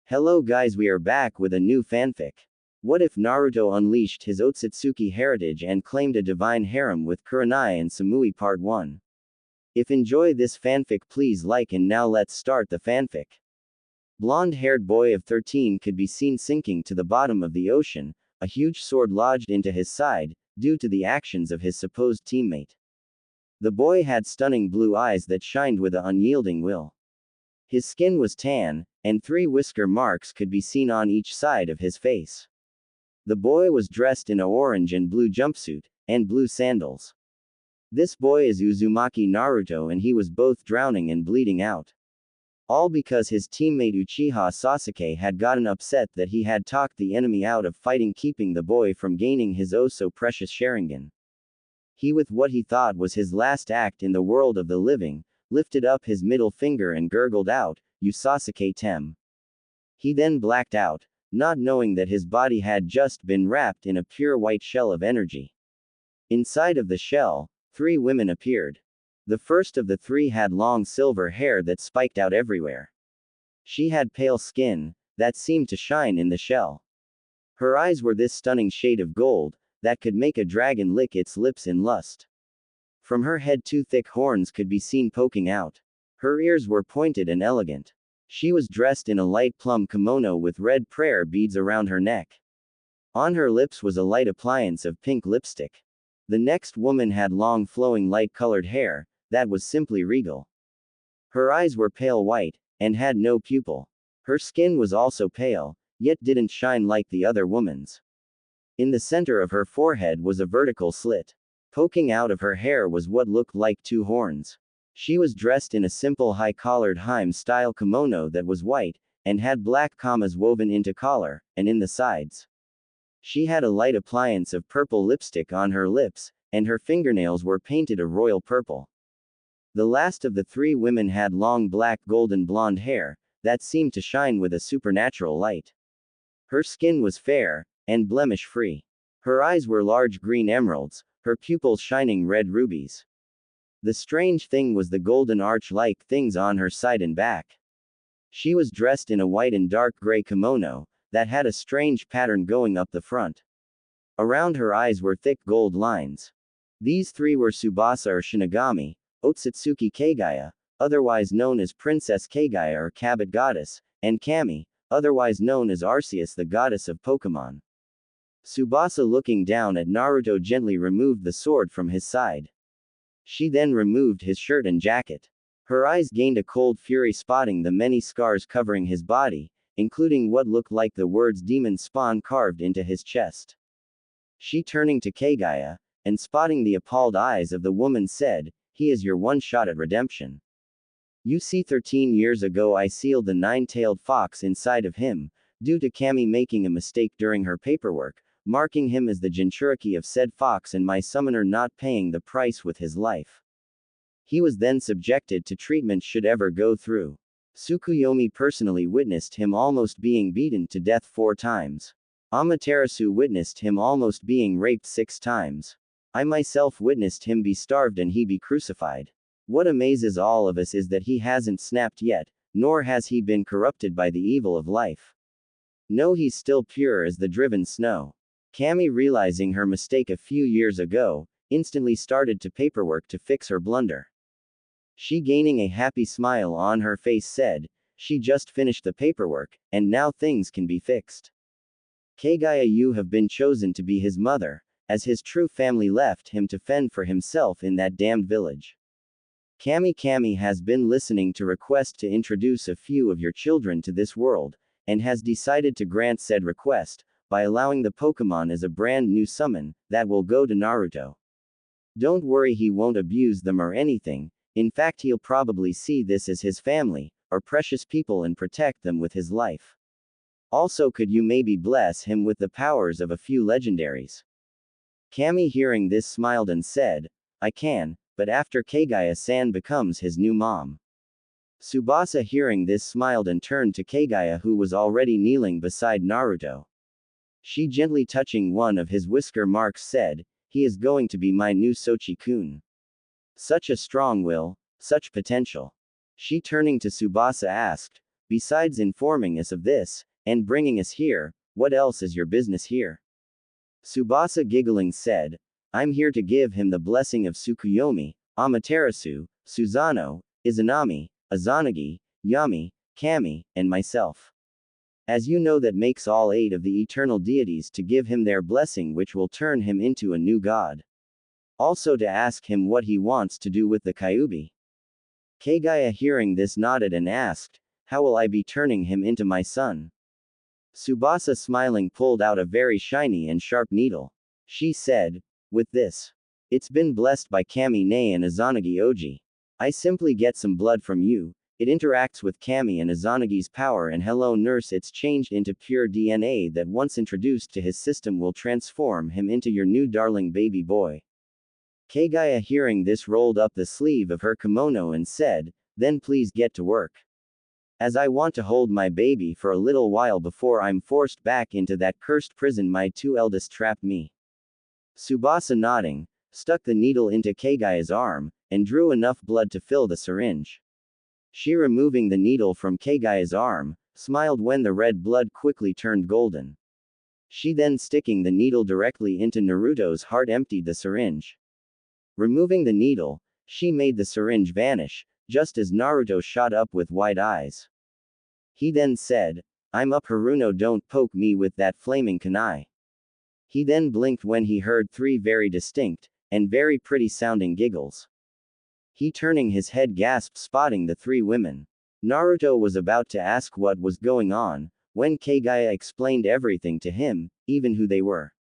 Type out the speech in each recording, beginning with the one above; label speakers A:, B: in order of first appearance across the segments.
A: Hello guys, we are back with a new fanfic. What if Naruto unleashed his Otsutsuki heritage and claimed a divine harem with Kurenai and Samui Part 1? If enjoy this fanfic, please like, and now let's start the fanfic. Blonde-haired boy of 13 could be seen sinking to the bottom of the ocean, a huge sword lodged into his side, due to the actions of his supposed teammate. The boy had stunning blue eyes that shined with an unyielding will. His skin was tan, and 3 whisker marks could be seen on each side of his face. The boy was dressed in a orange and blue jumpsuit, and blue sandals. This boy is Uzumaki Naruto, and he was both drowning and bleeding out. All because his teammate Uchiha Sasuke had gotten upset that he had talked the enemy out of fighting, keeping the boy from gaining his oh so precious Sharingan. He, with what he thought was his last act in the world of the living, lifted up his middle finger and gurgled out, "You Sasuke Tem." He then blacked out, not knowing that his body had just been wrapped in a pure white shell of energy. Inside of the shell, 3 women appeared. The first of the 3 had long silver hair that spiked out everywhere. She had pale skin that seemed to shine in the shell. Her eyes were this stunning shade of gold that could make a dragon lick its lips in lust. From her head 2 thick horns could be seen poking out. Her ears were pointed and elegant. She was dressed in a light plum kimono with red prayer beads around her neck. On her lips was a light appliance of pink lipstick. The next woman had long flowing light-colored hair that was simply regal. Her eyes were pale white, and had no pupil. Her skin was also pale, yet didn't shine like the other woman's. In the center of her forehead was a vertical slit. Poking out of her hair was what looked like 2 horns. She was dressed in a simple high-collared Harem-style kimono that was white, and had black commas woven into collar, and in the sides. She had a light appliance of purple lipstick on her lips, and her fingernails were painted a royal purple. The last of the 3 women had long black golden blonde hair that seemed to shine with a supernatural light. Her skin was fair and blemish-free. Her eyes were large green emeralds, her pupils shining red rubies. The strange thing was the golden arch-like things on her side and back. She was dressed in a white and dark gray kimono that had a strange pattern going up the front. Around her eyes were thick gold lines. These 3 were Tsubasa or Shinigami, Otsutsuki Kaguya, otherwise known as Princess Kaguya or Cabot Goddess, and Kami, otherwise known as Arceus, the goddess of Pokemon. Tsubasa, looking down at Naruto, gently removed the sword from his side. She then removed his shirt and jacket. Her eyes gained a cold fury, spotting the many scars covering his body, including what looked like the words "demon spawn" carved into his chest. She, turning to Kaguya, and spotting the appalled eyes of the woman, said, "He is your one shot at redemption. You see, 13 years ago I sealed the 9-tailed fox inside of him, due to Kami making a mistake during her paperwork, marking him as the Jinchuriki of said fox and my summoner not paying the price with his life. He was then subjected to treatment should ever go through. Tsukuyomi personally witnessed him almost being beaten to death 4 times. Amaterasu witnessed him almost being raped 6 times. I myself witnessed him be starved and he be crucified. What amazes all of us is that he hasn't snapped yet, nor has he been corrupted by the evil of life. No, he's still pure as the driven snow." Kami, realizing her mistake a few years ago, instantly started to paperwork to fix her blunder. She, gaining a happy smile on her face, said, "She just finished the paperwork, and now things can be fixed. Kaguya, you have been chosen to be his mother, as his true family left him to fend for himself in that damned village. Kami has been listening to request to introduce a few of your children to this world, and has decided to grant said request, by allowing the Pokemon as a brand new summon, that will go to Naruto. Don't worry, he won't abuse them or anything, in fact he'll probably see this as his family, or precious people, and protect them with his life. Also, could you maybe bless him with the powers of a few legendaries?" Kami, hearing this, smiled and said, "I can, but after Kaguya-san becomes his new mom." Tsubasa, hearing this, smiled and turned to Kaguya, who was already kneeling beside Naruto. She, gently touching one of his whisker marks, said, "He is going to be my new Sochi-kun. Such a strong will, such potential." She, turning to Tsubasa, asked, Besides informing us of this, and bringing us here, what else is your business here? Tsubasa giggling said, I'm here to give him the blessing of Tsukuyomi, Amaterasu, Susanoo, Izanami, Izanagi, Yami, Kami, and myself. As you know, that makes all 8 of the eternal deities to give him their blessing, which will turn him into a new god. Also to ask him what he wants to do with the Kyuubi. Kagaya hearing this nodded and asked, how will I be turning him into my son? Tsubasa smiling pulled out a very shiny and sharp needle. She said, with this. It's been blessed by Kami Ne and Izanagi Oji. I simply get some blood from you. It interacts with Kami and Izanagi's power, and hello nurse, it's changed into pure DNA that once introduced to his system will transform him into your new darling baby boy. Kagaya hearing this rolled up the sleeve of her kimono and said, then please get to work. As I want to hold my baby for a little while before I'm forced back into that cursed prison my 2 eldest trapped me. Tsubasa nodding, stuck the needle into Kagaya's arm, and drew enough blood to fill the syringe. She removing the needle from Kagaya's arm, smiled when the red blood quickly turned golden. She then sticking the needle directly into Naruto's heart emptied the syringe. Removing the needle, she made the syringe vanish, just as Naruto shot up with wide eyes. He then said, I'm up Haruno, don't poke me with that flaming kunai. He then blinked when he heard 3 very distinct, and very pretty sounding giggles. He turning his head gasped, spotting the 3 women. Naruto was about to ask what was going on, when Kagaya explained everything to him, even who they were.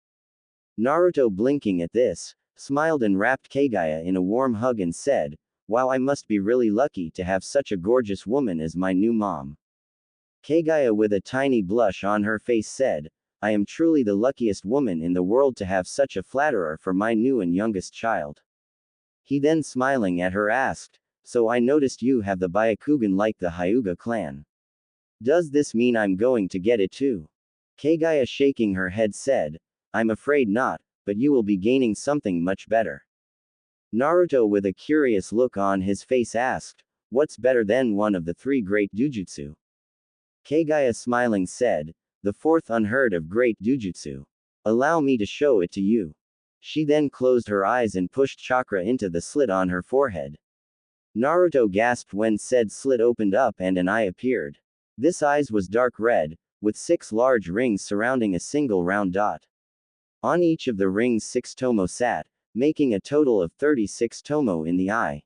A: Naruto blinking at this, smiled and wrapped Kagaya in a warm hug and said, wow, I must be really lucky to have such a gorgeous woman as my new mom. Kagaya with a tiny blush on her face said, I am truly the luckiest woman in the world to have such a flatterer for my new and youngest child. He then smiling at her asked, so I noticed you have the Byakugan like the Hyuga clan. Does this mean I'm going to get it too? Kagaya shaking her head said, I'm afraid not, but you will be gaining something much better. Naruto with a curious look on his face asked, what's better than one of the 3 great dujutsu? Kagaya smiling said, the 4th unheard of great dujutsu. Allow me to show it to you. She then closed her eyes and pushed chakra into the slit on her forehead. Naruto gasped when said slit opened up and an eye appeared. This eyes was dark red, with 6 large rings surrounding a single round dot. On each of the rings 6 tomo sat, making a total of 36 tomo in the eye.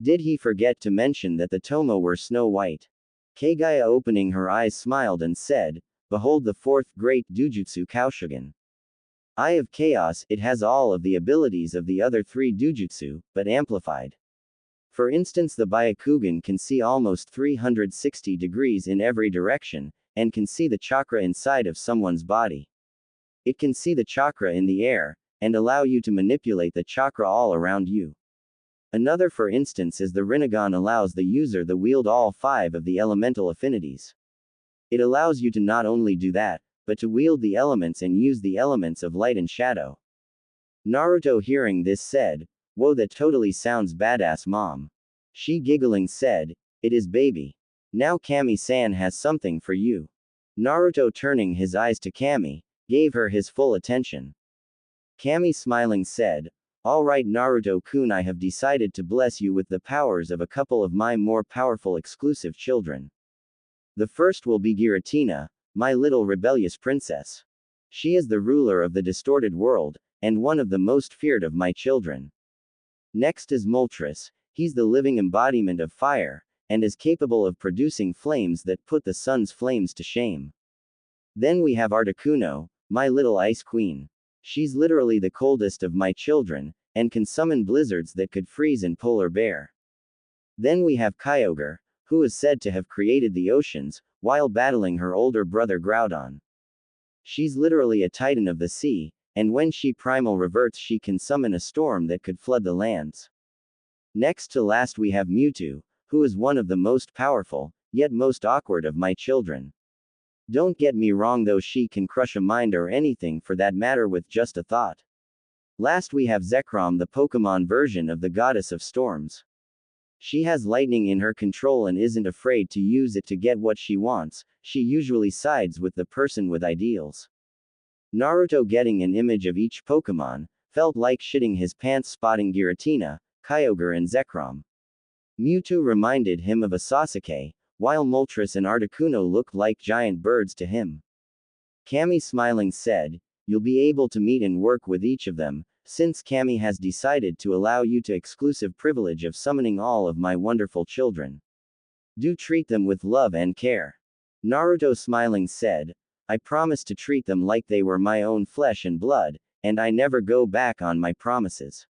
A: Did he forget to mention that the tomo were snow white? Kagaya opening her eyes smiled and said, behold the 4th great dujutsu Kaushugan. Eye of Chaos, it has all of the abilities of the other 3 dujutsu, but amplified. For instance, the Byakugan can see almost 360 degrees in every direction, and can see the chakra inside of someone's body. It can see the chakra in the air, and allow you to manipulate the chakra all around you. Another for instance is the Rinnegan allows the user to wield all 5 of the elemental affinities. It allows you to not only do that, but to wield the elements and use the elements of light and shadow. Naruto hearing this said, whoa, that totally sounds badass mom. She giggling said, it is baby. Now Kami-san has something for you. Naruto turning his eyes to Kami, gave her his full attention. Kami smiling said, alright Naruto-kun, I have decided to bless you with the powers of a couple of my more powerful exclusive children. The first will be Giratina, my little rebellious princess. She is the ruler of the distorted world, and one of the most feared of my children. Next is Moltres, he's the living embodiment of fire, and is capable of producing flames that put the sun's flames to shame. Then we have Articuno, my little ice queen. She's literally the coldest of my children, and can summon blizzards that could freeze an polar bear. Then we have Kyogre, who is said to have created the oceans, while battling her older brother Groudon. She's literally a titan of the sea, and when she primal reverts she can summon a storm that could flood the lands. Next to last we have Mewtwo, who is one of the most powerful, yet most awkward of my children. Don't get me wrong though, she can crush a mind or anything for that matter with just a thought. Last we have Zekrom, the Pokemon version of the goddess of storms. She has lightning in her control and isn't afraid to use it to get what she wants. She usually sides with the person with ideals. Naruto, getting an image of each Pokemon, felt like shitting his pants spotting Giratina, Kyogre and Zekrom. Mewtwo reminded him of a Sasuke, while Moltres and Articuno looked like giant birds to him. Kami, smiling, said, "You'll be able to meet and work with each of them, since Kami has decided to allow you to exclusive privilege of summoning all of my wonderful children. Do treat them with love and care." Naruto, smiling, said, "I promise to treat them like they were my own flesh and blood, and I never go back on my promises."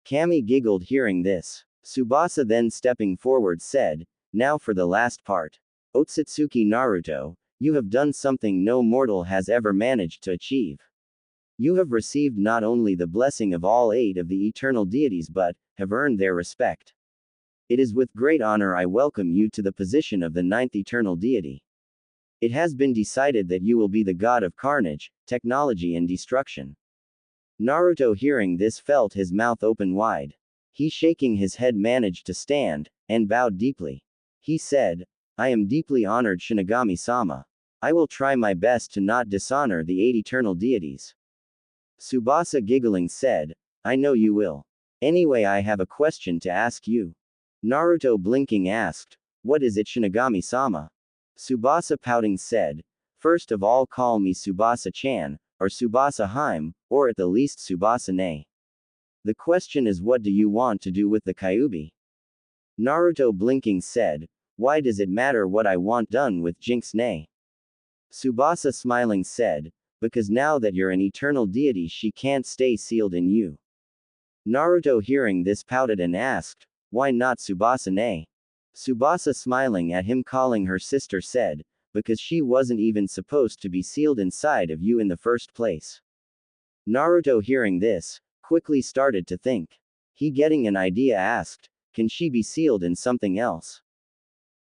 A: Kami giggled hearing this. Tsubasa, then stepping forward, said, "Now for the last part. Otsutsuki Naruto, you have done something no mortal has ever managed to achieve. You have received not only the blessing of all 8 of the eternal deities but have earned their respect. It is with great honor I welcome you to the position of the 9th eternal deity. It has been decided that you will be the god of carnage, technology and destruction." Naruto, hearing this, felt his mouth open wide. He, shaking his head, managed to stand, and bowed deeply. He said, "I am deeply honored, Shinigami-sama. I will try my best to not dishonor the 8 eternal deities." Tsubasa, giggling, said, "I know you will. Anyway, I have a question to ask you." Naruto, blinking, asked, "What is it, Shinigami-sama?" Tsubasa, pouting, said, "First of all, call me Tsubasa-chan, or Tsubasa-hime, or at the least Tsubasa-ne. The question is, what do you want to do with the Kyuubi?" Naruto, blinking, said, "Why does it matter what I want done with Jinx-ne?" Tsubasa, smiling, said, "Because now that you're an eternal deity, she can't stay sealed in you." Naruto, hearing this, pouted and asked, "Why not Tsubasa-ne?" Tsubasa, smiling at him, calling her sister, said, "Because she wasn't even supposed to be sealed inside of you in the first place." Naruto, hearing this, quickly started to think. He, getting an idea, asked, "Can she be sealed in something else?"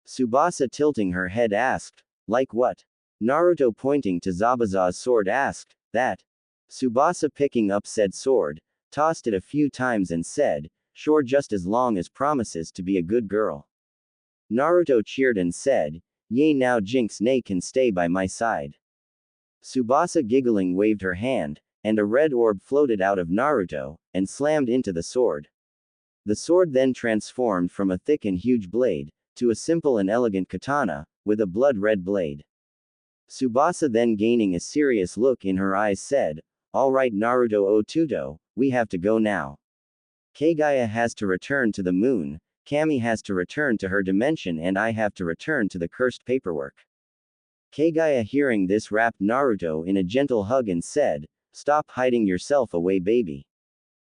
A: Tsubasa, tilting her head, asked, "Like what?" Naruto, pointing to Zabuza's sword, asked, "That?" Tsubasa, picking up said sword, tossed it a few times and said, "Sure, just as long as promises to be a good girl." Naruto cheered and said, "Yay, now Jinx-ne can stay by my side." Tsubasa, giggling, waved her hand, and a red orb floated out of Naruto, and slammed into the sword. The sword then transformed from a thick and huge blade, to a simple and elegant katana, with a blood-red blade. Tsubasa, then gaining a serious look in her eyes, said, "All right, Naruto Otuto, we have to go now. Kagaya has to return to the moon, Kami has to return to her dimension, and I have to return to the cursed paperwork." Kagaya, hearing this, wrapped Naruto in a gentle hug and said, "Stop hiding yourself away, baby.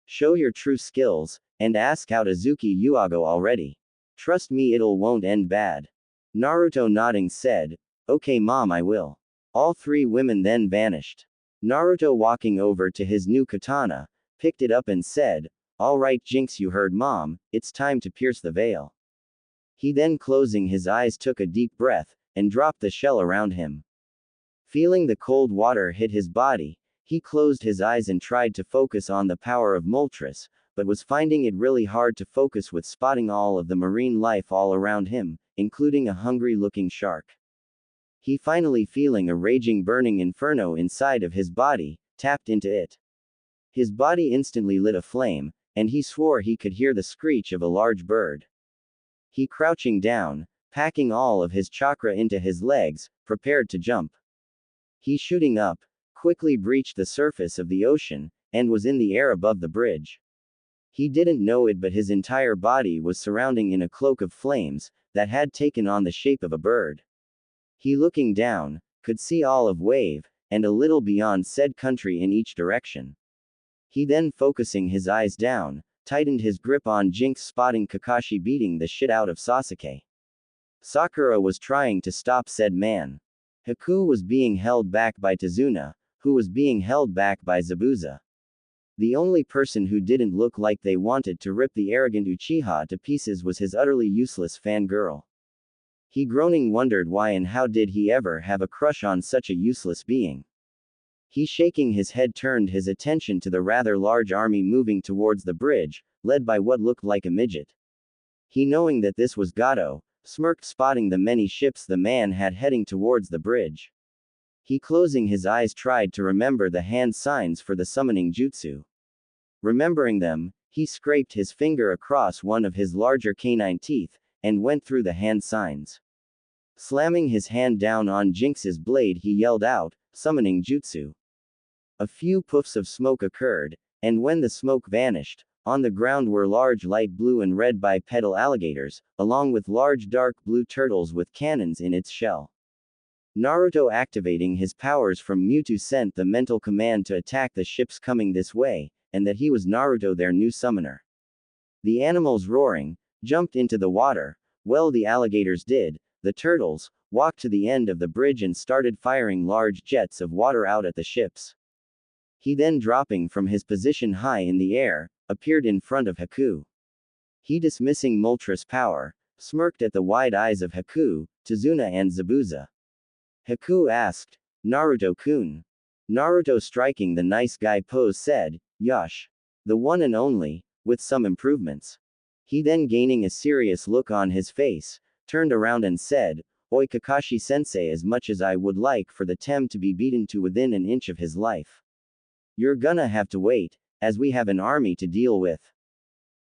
A: Show your true skills, and ask out Azuki Uago already. Trust me, it'll won't end bad." Naruto, nodding, said, "Okay mom, I will." All 3 women then vanished. Naruto, walking over to his new katana, picked it up and said, "All right Jinx, you heard mom, it's time to pierce the veil." He then, closing his eyes, took a deep breath, and dropped the shell around him. Feeling the cold water hit his body, he closed his eyes and tried to focus on the power of Moltres, but was finding it really hard to focus with spotting all of the marine life all around him, including a hungry-looking shark. He, finally feeling a raging burning inferno inside of his body, tapped into it. His body instantly lit aflame, and he swore he could hear the screech of a large bird. He, crouching down, packing all of his chakra into his legs, prepared to jump. He, shooting up, quickly breached the surface of the ocean, and was in the air above the bridge. He didn't know it, but his entire body was surrounding in a cloak of flames, that had taken on the shape of a bird. He, looking down, could see all of Wave, and a little beyond said country in each direction. He then, focusing his eyes down, tightened his grip on Jinx, spotting Kakashi beating the shit out of Sasuke. Sakura was trying to stop said man. Haku was being held back by Tazuna, who was being held back by Zabuza. The only person who didn't look like they wanted to rip the arrogant Uchiha to pieces was his utterly useless fangirl. He, groaning, wondered why and how did he ever have a crush on such a useless being. He, shaking his head, turned his attention to the rather large army moving towards the bridge, led by what looked like a midget. He, knowing that this was Gato, smirked, spotting the many ships the man had heading towards the bridge. He, closing his eyes, tried to remember the hand signs for the summoning jutsu. Remembering them, he scraped his finger across one of his larger canine teeth, and went through the hand signs. Slamming his hand down on Jinx's blade, he yelled out, "Summoning jutsu." A few puffs of smoke occurred, and when the smoke vanished, on the ground were large light blue and red bipedal alligators, along with large dark blue turtles with cannons in its shell. Naruto, activating his powers from Mewtwo, sent the mental command to attack the ships coming this way, and that he was Naruto, their new summoner. The animals, roaring, jumped into the water. Well, the alligators did. The turtles walked to the end of the bridge and started firing large jets of water out at the ships. He then, dropping from his position high in the air, appeared in front of Haku. He, dismissing Moltres' power, smirked at the wide eyes of Haku, Tazuna and Zabuza. Haku asked, "Naruto-kun?" Naruto, striking the nice guy pose, said, "Yosh. The one and only, with some improvements." He then, gaining a serious look on his face, turned around and said, "Oi Kakashi-sensei, as much as I would like for the Tem to be beaten to within an inch of his life, you're gonna have to wait, as we have an army to deal with."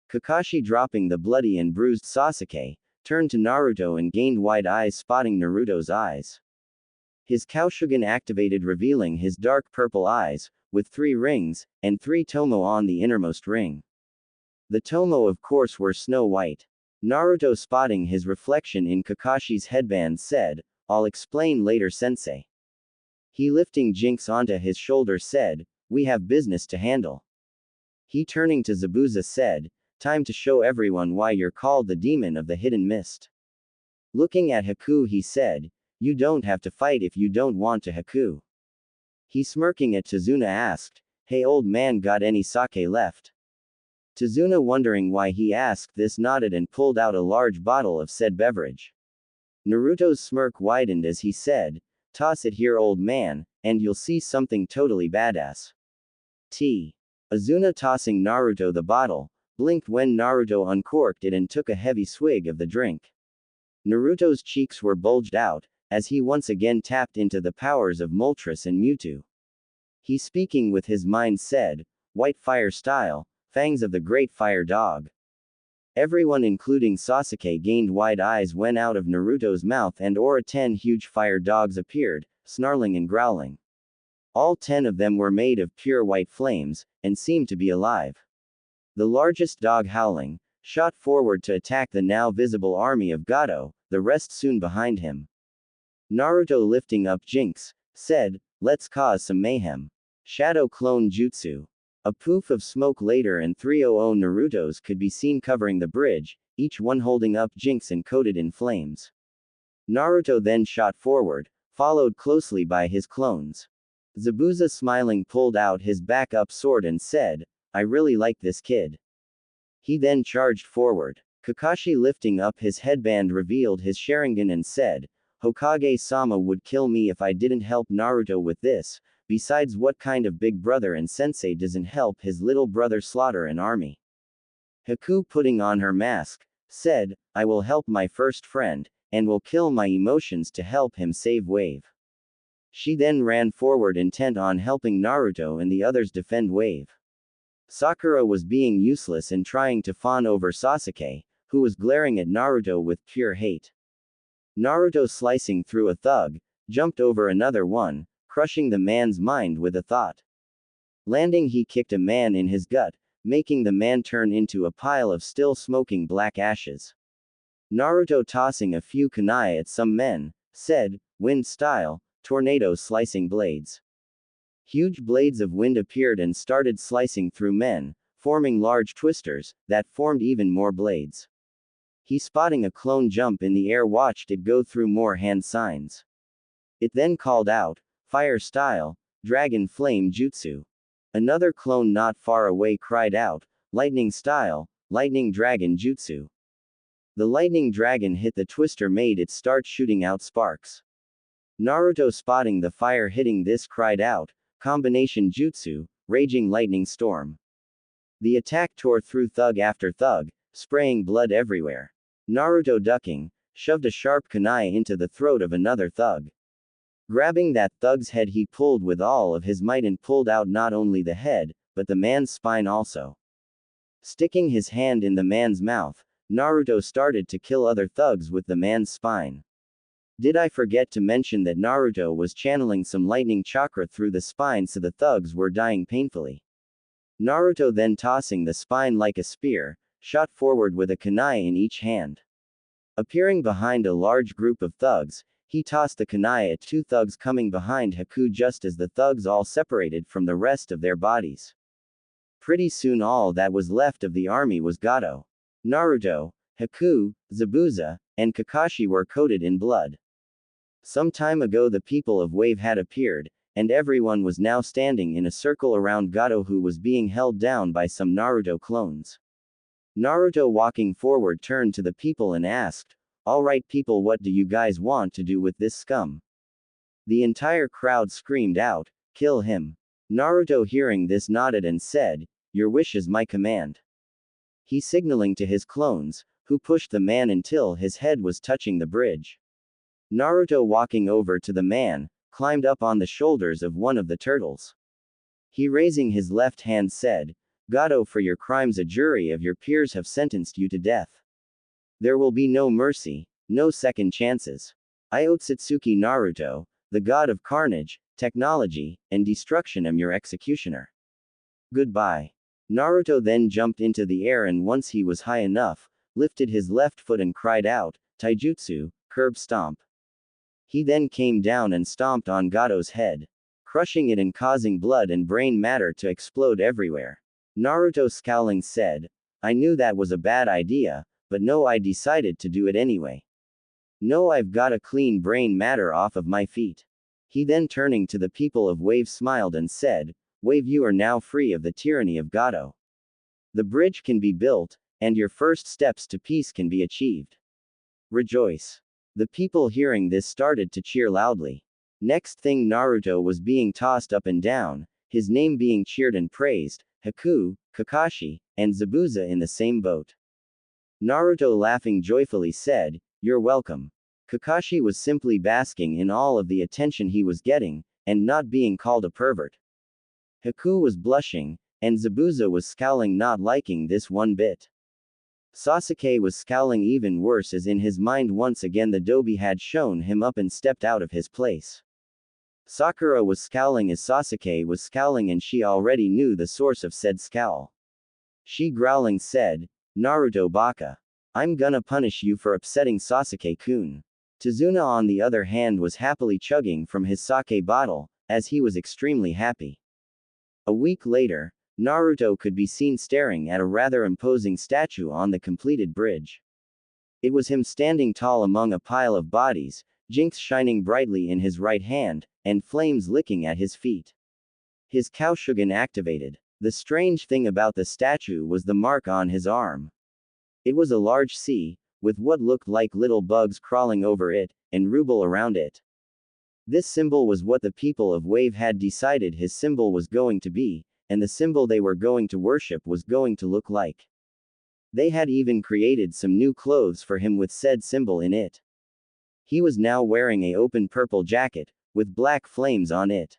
A: Kakashi, dropping the bloody and bruised Sasuke, turned to Naruto and gained wide eyes, spotting Naruto's eyes. His Kaoshugan activated, revealing his dark purple eyes, with 3 rings, and 3 tomo on the innermost ring. The tomo, of course, were snow white. Naruto, spotting his reflection in Kakashi's headband, said, "I'll explain later, sensei." He, lifting Jinx onto his shoulder, said, "We have business to handle." He, turning to Zabuza, said, "Time to show everyone why you're called the Demon of the Hidden Mist." Looking at Haku, he said, "You don't have to fight if you don't want to, Haku." He, smirking at Tazuna, asked, "Hey old man, got any sake left?" Tazuna, wondering why he asked this, nodded and pulled out a large bottle of said beverage. Naruto's smirk widened as he said, "Toss it here, old man, and you'll see something totally badass." Azuna, tossing Naruto the bottle, blinked when Naruto uncorked it and took a heavy swig of the drink. Naruto's cheeks were bulged out, as he once again tapped into the powers of Moltres and Mewtwo. He, speaking with his mind, said, "White fire style, fangs of the great fire dog." Everyone, including Sasuke, gained wide eyes when out of Naruto's mouth and aura 10 huge fire dogs appeared, snarling and growling. All 10 of them were made of pure white flames, and seemed to be alive. The largest dog, howling, shot forward to attack the now visible army of Gato, the rest soon behind him. Naruto, lifting up Jinx, said, "Let's cause some mayhem." Shadow Clone Jutsu. A poof of smoke later and 300 Narutos could be seen covering the bridge, each one holding up Jinx and coated in flames. Naruto then shot forward, followed closely by his clones. Zabuza, smiling, pulled out his backup sword and said, "I really like this kid." He then charged forward. Kakashi, lifting up his headband, revealed his Sharingan and said, "Hokage-sama would kill me if I didn't help Naruto with this. Besides, what kind of big brother and sensei doesn't help his little brother slaughter an army?" Haku, putting on her mask, said, "I will help my first friend, and will kill my emotions to help him save Wave." She then ran forward, intent on helping Naruto and the others defend Wave. Sakura was being useless and trying to fawn over Sasuke, who was glaring at Naruto with pure hate. Naruto, slicing through a thug, jumped over another one, crushing the man's mind with a thought. Landing, he kicked a man in his gut, making the man turn into a pile of still smoking black ashes. Naruto, tossing a few kunai at some men, said, "Wind style, tornado slicing blades." Huge blades of wind appeared and started slicing through men, forming large twisters, that formed even more blades. He, spotting a clone jump in the air, watched it go through more hand signs. It then called out, "Fire style, dragon flame jutsu." Another clone not far away cried out, "Lightning style, lightning dragon jutsu." The lightning dragon hit the twister, made it start shooting out sparks. Naruto, spotting the fire hitting this, cried out, "Combination jutsu, raging lightning storm." The attack tore through thug after thug, spraying blood everywhere. Naruto, ducking, shoved a sharp kunai into the throat of another thug. Grabbing that thug's head, he pulled with all of his might and pulled out not only the head, but the man's spine also. Sticking his hand in the man's mouth, Naruto started to kill other thugs with the man's spine. Did I forget to mention that Naruto was channeling some lightning chakra through the spine, so the thugs were dying painfully. Naruto then, tossing the spine like a spear, shot forward with a kunai in each hand. Appearing behind a large group of thugs, he tossed the kunai at two thugs coming behind Haku just as the thugs all separated from the rest of their bodies. Pretty soon all that was left of the army was Gato. Naruto, Haku, Zabuza, and Kakashi were coated in blood. Some time ago the people of Wave had appeared, and everyone was now standing in a circle around Gato, who was being held down by some Naruto clones. Naruto, walking forward, turned to the people and asked, "Alright people, what do you guys want to do with this scum?" The entire crowd screamed out, "Kill him." Naruto, hearing this, nodded and said, "Your wish is my command." He signaling to his clones, who pushed the man until his head was touching the bridge. Naruto, walking over to the man, climbed up on the shoulders of one of the turtles. He, raising his left hand, said, "Gato, for your crimes a jury of your peers have sentenced you to death. There will be no mercy, no second chances. I, Otsutsuki Naruto, the god of carnage, technology, and destruction, am your executioner. Goodbye." Naruto then jumped into the air, and once he was high enough, lifted his left foot and cried out, "Taijutsu, curb stomp." He then came down and stomped on Gato's head, crushing it and causing blood and brain matter to explode everywhere. Naruto, scowling, said, "I knew that was a bad idea, but no, I decided to do it anyway. No, I've got a clean brain matter off of my feet." He then, turning to the people of Wave, smiled and said, "Wave, you are now free of the tyranny of Gato. The bridge can be built, and your first steps to peace can be achieved. Rejoice." The people, hearing this, started to cheer loudly. Next thing, Naruto was being tossed up and down, his name being cheered and praised, Haku, Kakashi, and Zabuza in the same boat. Naruto, laughing joyfully, said, "You're welcome." Kakashi was simply basking in all of the attention he was getting, and not being called a pervert. Haku was blushing, and Zabuza was scowling, not liking this one bit. Sasuke was scowling even worse, as in his mind once again the Dobi had shown him up and stepped out of his place. Sakura was scowling as Sasuke was scowling, and she already knew the source of said scowl. She, growling, said, "Naruto baka. I'm gonna punish you for upsetting Sasuke-kun." Tazuna, on the other hand, was happily chugging from his sake bottle, as he was extremely happy. A week later, Naruto could be seen staring at a rather imposing statue on the completed bridge. It was him standing tall among a pile of bodies, Jinx shining brightly in his right hand, and flames licking at his feet. His Kaoshugan activated. The strange thing about the statue was the mark on his arm. It was a large C, with what looked like little bugs crawling over it, and rubble around it. This symbol was what the people of Wave had decided his symbol was going to be, and the symbol they were going to worship was going to look like. They had even created some new clothes for him with said symbol in it. He was now wearing a open purple jacket, with black flames on it.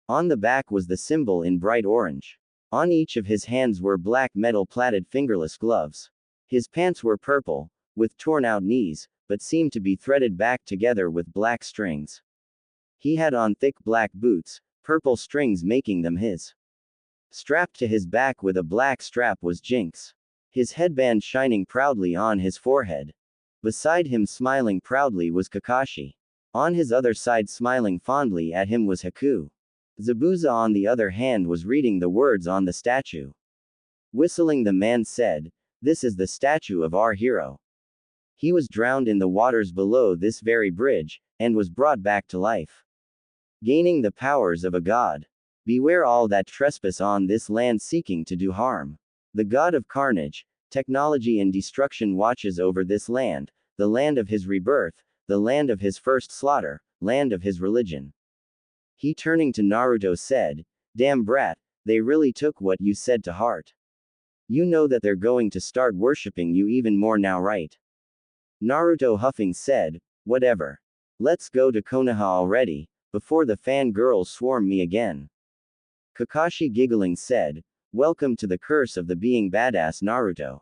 A: On the back was the symbol in bright orange. On each of his hands were black metal plaited fingerless gloves. His pants were purple, with torn out knees, but seemed to be threaded back together with black strings. He had on thick black boots, purple strings making them his. Strapped to his back with a black strap was Jinx. His headband shining proudly on his forehead. Beside him, smiling proudly, was Kakashi. On his other side, smiling fondly at him, was Haku. Zabuza, on the other hand, was reading the words on the statue. Whistling, the man said, "This is the statue of our hero. He was drowned in the waters below this very bridge, and was brought back to life, gaining the powers of a god. Beware all that trespass on this land seeking to do harm. The god of carnage, technology, and destruction watches over this land, the land of his rebirth, the land of his first slaughter, land of his religion." He, turning to Naruto, said, "Damn brat, they really took what you said to heart. You know that they're going to start worshipping you even more now, right?" Naruto huffing said, whatever. Let's go to Konoha already, before the fangirls swarm me again. Kakashi giggling said, welcome to the curse of the being badass Naruto.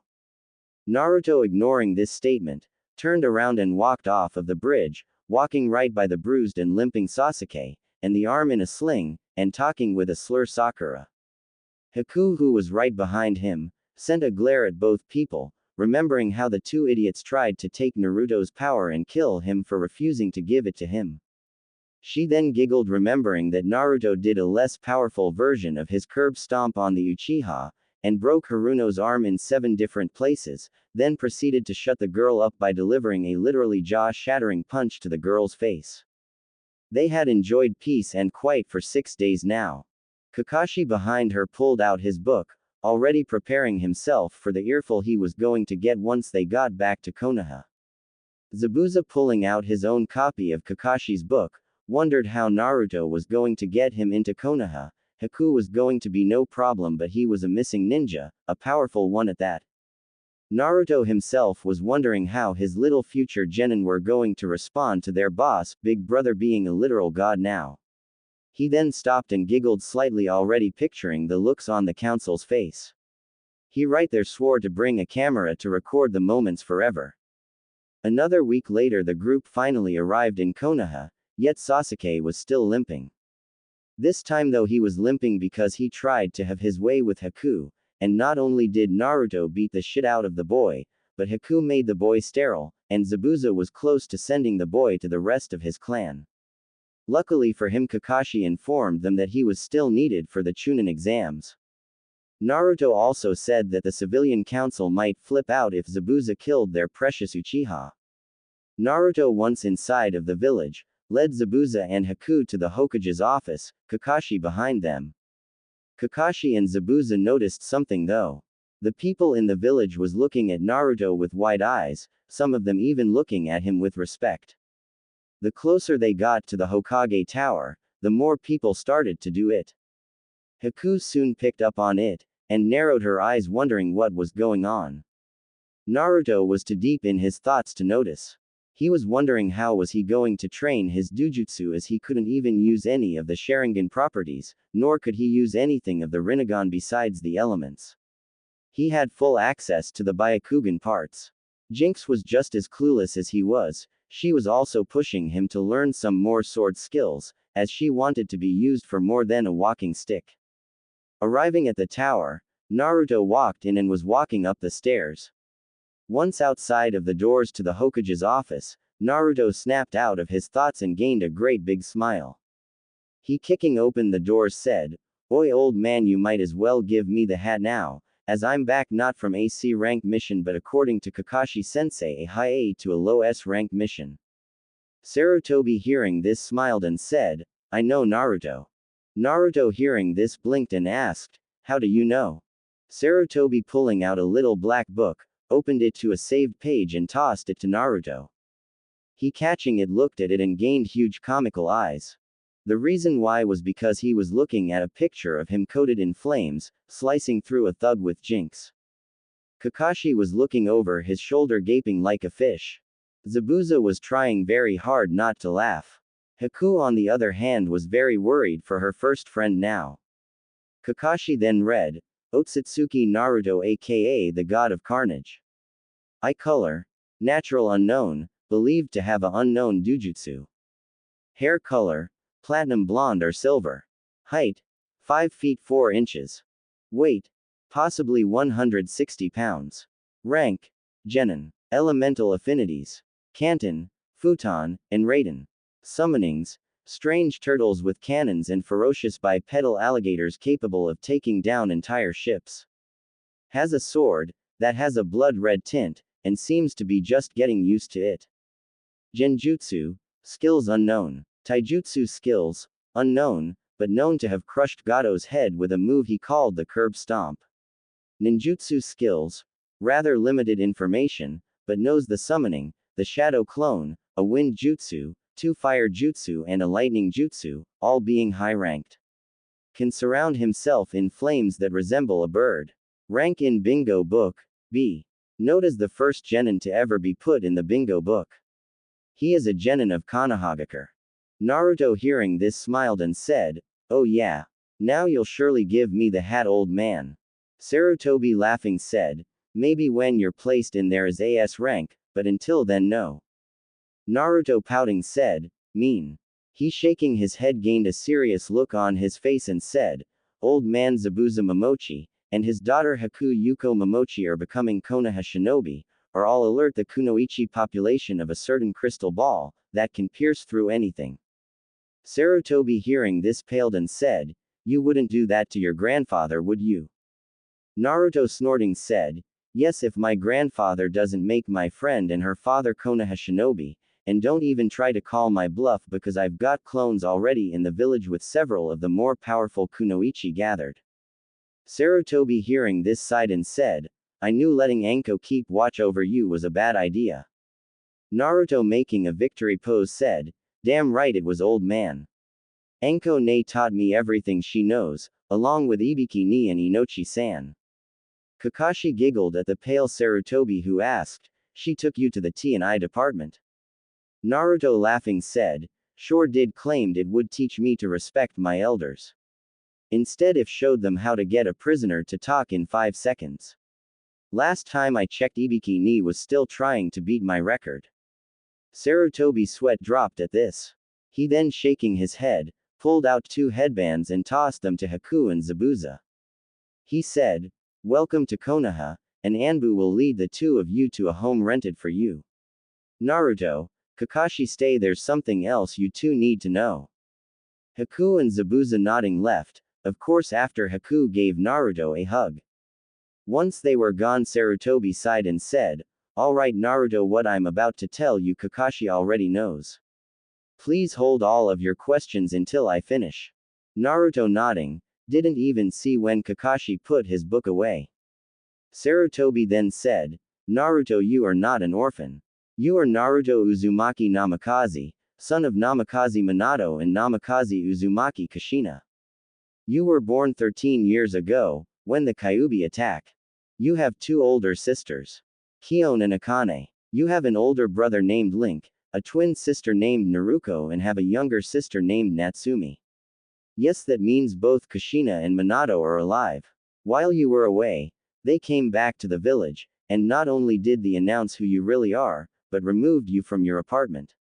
A: Naruto ignoring this statement, turned around and walked off of the bridge, walking right by the bruised and limping Sasuke, and the arm in a sling, and talking with a slur Sakura. Haku, who was right behind him, sent a glare at both people, remembering how the two idiots tried to take Naruto's power and kill him for refusing to give it to him. She then giggled, remembering that Naruto did a less powerful version of his curb stomp on the Uchiha, and broke Haruno's arm in 7 different places, then proceeded to shut the girl up by delivering a literally jaw-shattering punch to the girl's face. They had enjoyed peace and quiet for 6 days now. Kakashi behind her pulled out his book, already preparing himself for the earful he was going to get once they got back to Konoha. Zabuza, pulling out his own copy of Kakashi's book, wondered how Naruto was going to get him into Konoha. Haku was going to be no problem, but he was a missing ninja, a powerful one at that. Naruto himself was wondering how his little future genin were going to respond to their boss, Big Brother, being a literal god now. He then stopped and giggled slightly, already picturing the looks on the council's face. He right there swore to bring a camera to record the moments forever. Another week later, the group finally arrived in Konoha, yet Sasuke was still limping. This time though, he was limping because he tried to have his way with Haku, and not only did Naruto beat the shit out of the boy, but Haku made the boy sterile, and Zabuza was close to sending the boy to the rest of his clan. Luckily for him, Kakashi informed them that he was still needed for the Chunin exams. Naruto also said that the civilian council might flip out if Zabuza killed their precious Uchiha. Naruto, once inside of the village, led Zabuza and Haku to the Hokage's office, Kakashi behind them. Kakashi and Zabuza noticed something though. The people in the village was looking at Naruto with wide eyes, some of them even looking at him with respect. The closer they got to the Hokage tower, the more people started to do it. Haku soon picked up on it, and narrowed her eyes, wondering what was going on. Naruto was too deep in his thoughts to notice. He was wondering how was he going to train his Dujutsu, as he couldn't even use any of the Sharingan properties, nor could he use anything of the Rinnegan besides the elements. He had full access to the Byakugan parts. Jinx was just as clueless as he was. She was also pushing him to learn some more sword skills, as she wanted to be used for more than a walking stick. Arriving at the tower, Naruto walked in and was walking up the stairs. Once outside of the doors to the Hokage's office, Naruto snapped out of his thoughts and gained a great big smile. He, kicking open the doors, said, "Oi old man, you might as well give me the hat now, as I'm back not from a C rank mission but according to Kakashi sensei a high A to a low S rank mission." Sarutobi hearing this smiled and said, "I know Naruto." Naruto hearing this blinked and asked, "How do you know?" Sarutobi, pulling out a little black book, opened it to a saved page and tossed it to Naruto. He, catching it, looked at it and gained huge comical eyes. The reason why was because he was looking at a picture of him coated in flames, slicing through a thug with Jinx. Kakashi was looking over his shoulder, gaping like a fish. Zabuza was trying very hard not to laugh. Haku, on the other hand, was very worried for her first friend now. Kakashi then read, Otsutsuki Naruto, aka the God of Carnage. Eye color, natural unknown, believed to have a unknown Dujutsu. Hair color, platinum blonde or silver. Height, 5 feet 4 inches. Weight, possibly 160 pounds. Rank, Genin. Elemental affinities, Kanton, Futon, and Raiden. Summonings, strange turtles with cannons and ferocious bipedal alligators capable of taking down entire ships. Has a sword that has a blood-red tint, and seems to be just getting used to it. Genjutsu, skills unknown. Taijutsu skills, unknown, but known to have crushed Gato's head with a move he called the curb stomp. Ninjutsu skills, rather limited information, but knows the summoning, the shadow clone, a wind jutsu, 2 fire jutsu and a lightning jutsu, all being high-ranked. Can surround himself in flames that resemble a bird. Rank in bingo book, B. Note as the first genin to ever be put in the bingo book. He is a genin of Konohagakure. Naruto hearing this smiled and said, "Oh yeah. Now you'll surely give me the hat, old man." Sarutobi laughing said, "Maybe when you're placed in there as AS rank, but until then no." Naruto pouting said, "Mean." He shaking his head gained a serious look on his face and said, "Old man Zabuza Momochi, and his daughter Haku Yuko Momochi are becoming Konoha shinobi, are all alert the kunoichi population of a certain crystal ball, that can pierce through anything." Sarutobi hearing this paled and said, "You wouldn't do that to your grandfather, would you?" Naruto snorting said, "Yes, if my grandfather doesn't make my friend and her father Konoha shinobi, and don't even try to call my bluff because I've got clones already in the village with several of the more powerful kunoichi gathered." Sarutobi hearing this sighed and said, "I knew letting Anko keep watch over you was a bad idea." Naruto making a victory pose said, "Damn right it was, old man. Anko ne taught me everything she knows, along with Ibiki ni and Inochi-san." Kakashi giggled at the pale Sarutobi who asked, "She took you to the T&I department?" Naruto laughing said, "Sure did, claimed it would teach me to respect my elders. Instead it showed them how to get a prisoner to talk in 5 seconds. Last time I checked Ibiki ni was still trying to beat my record." Sarutobi's sweat dropped at this. He then shaking his head, pulled out 2 headbands and tossed them to Haku and Zabuza. He said, "Welcome to Konoha, and Anbu will lead the 2 of you to a home rented for you. Naruto, Kakashi stay, there's something else you 2 need to know." Haku and Zabuza nodding left, of course after Haku gave Naruto a hug. Once they were gone Sarutobi sighed and said, "Alright Naruto, what I'm about to tell you Kakashi already knows. Please hold all of your questions until I finish." Naruto nodding, didn't even see when Kakashi put his book away. Sarutobi then said, "Naruto, you are not an orphan. You are Naruto Uzumaki Namikaze, son of Namikaze Minato and Namikaze Uzumaki Kushina. You were born 13 years ago, when the Kyuubi attack. You have 2 older sisters, Kion and Akane. You have an older brother named Link, a twin sister named Naruko, and have a younger sister named Natsumi. Yes, that means both Kushina and Minato are alive. While you were away, they came back to the village, and not only did they announce who you really are, but removed you from your apartment.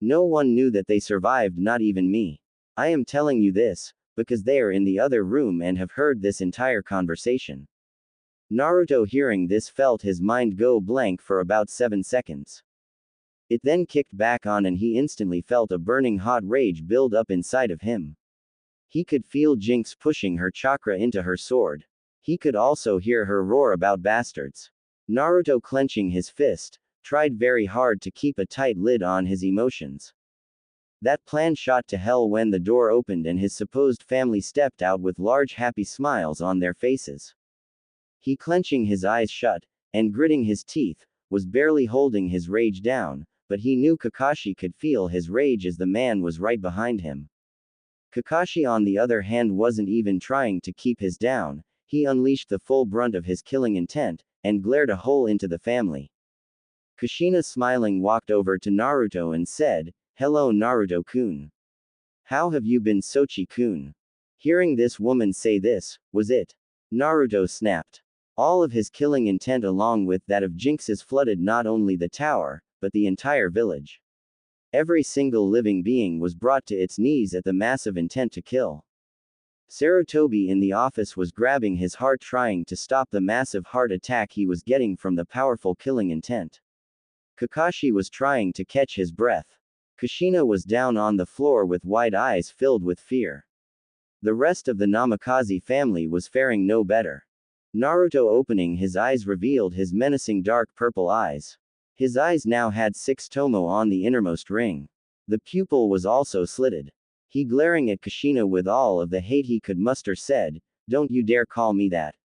A: No one knew that they survived, not even me. I am telling you this, because they are in the other room and have heard this entire conversation." Naruto hearing this felt his mind go blank for about 7 seconds. It then kicked back on and he instantly felt a burning hot rage build up inside of him. He could feel Jinx pushing her chakra into her sword. He could also hear her roar about bastards. Naruto clenching his fist, tried very hard to keep a tight lid on his emotions. That plan shot to hell when the door opened and his supposed family stepped out with large happy smiles on their faces. He clenching his eyes shut, and gritting his teeth, was barely holding his rage down, but he knew Kakashi could feel his rage as the man was right behind him. Kakashi on the other hand wasn't even trying to keep his down, he unleashed the full brunt of his killing intent, and glared a hole into the family. Kushina smiling walked over to Naruto and said, "Hello Naruto-kun. How have you been Sochi-kun?" Hearing this woman say this, was it? Naruto snapped. All of his killing intent along with that of Jinx's flooded not only the tower, but the entire village. Every single living being was brought to its knees at the massive intent to kill. Sarutobi in the office was grabbing his heart trying to stop the massive heart attack he was getting from the powerful killing intent. Kakashi was trying to catch his breath. Kushina was down on the floor with wide eyes filled with fear. The rest of the Namikaze family was faring no better. Naruto opening his eyes revealed his menacing dark purple eyes. His eyes now had 6 tomo on the innermost ring. The pupil was also slitted. He glaring at Kushina with all of the hate he could muster said, "Don't you dare call me that."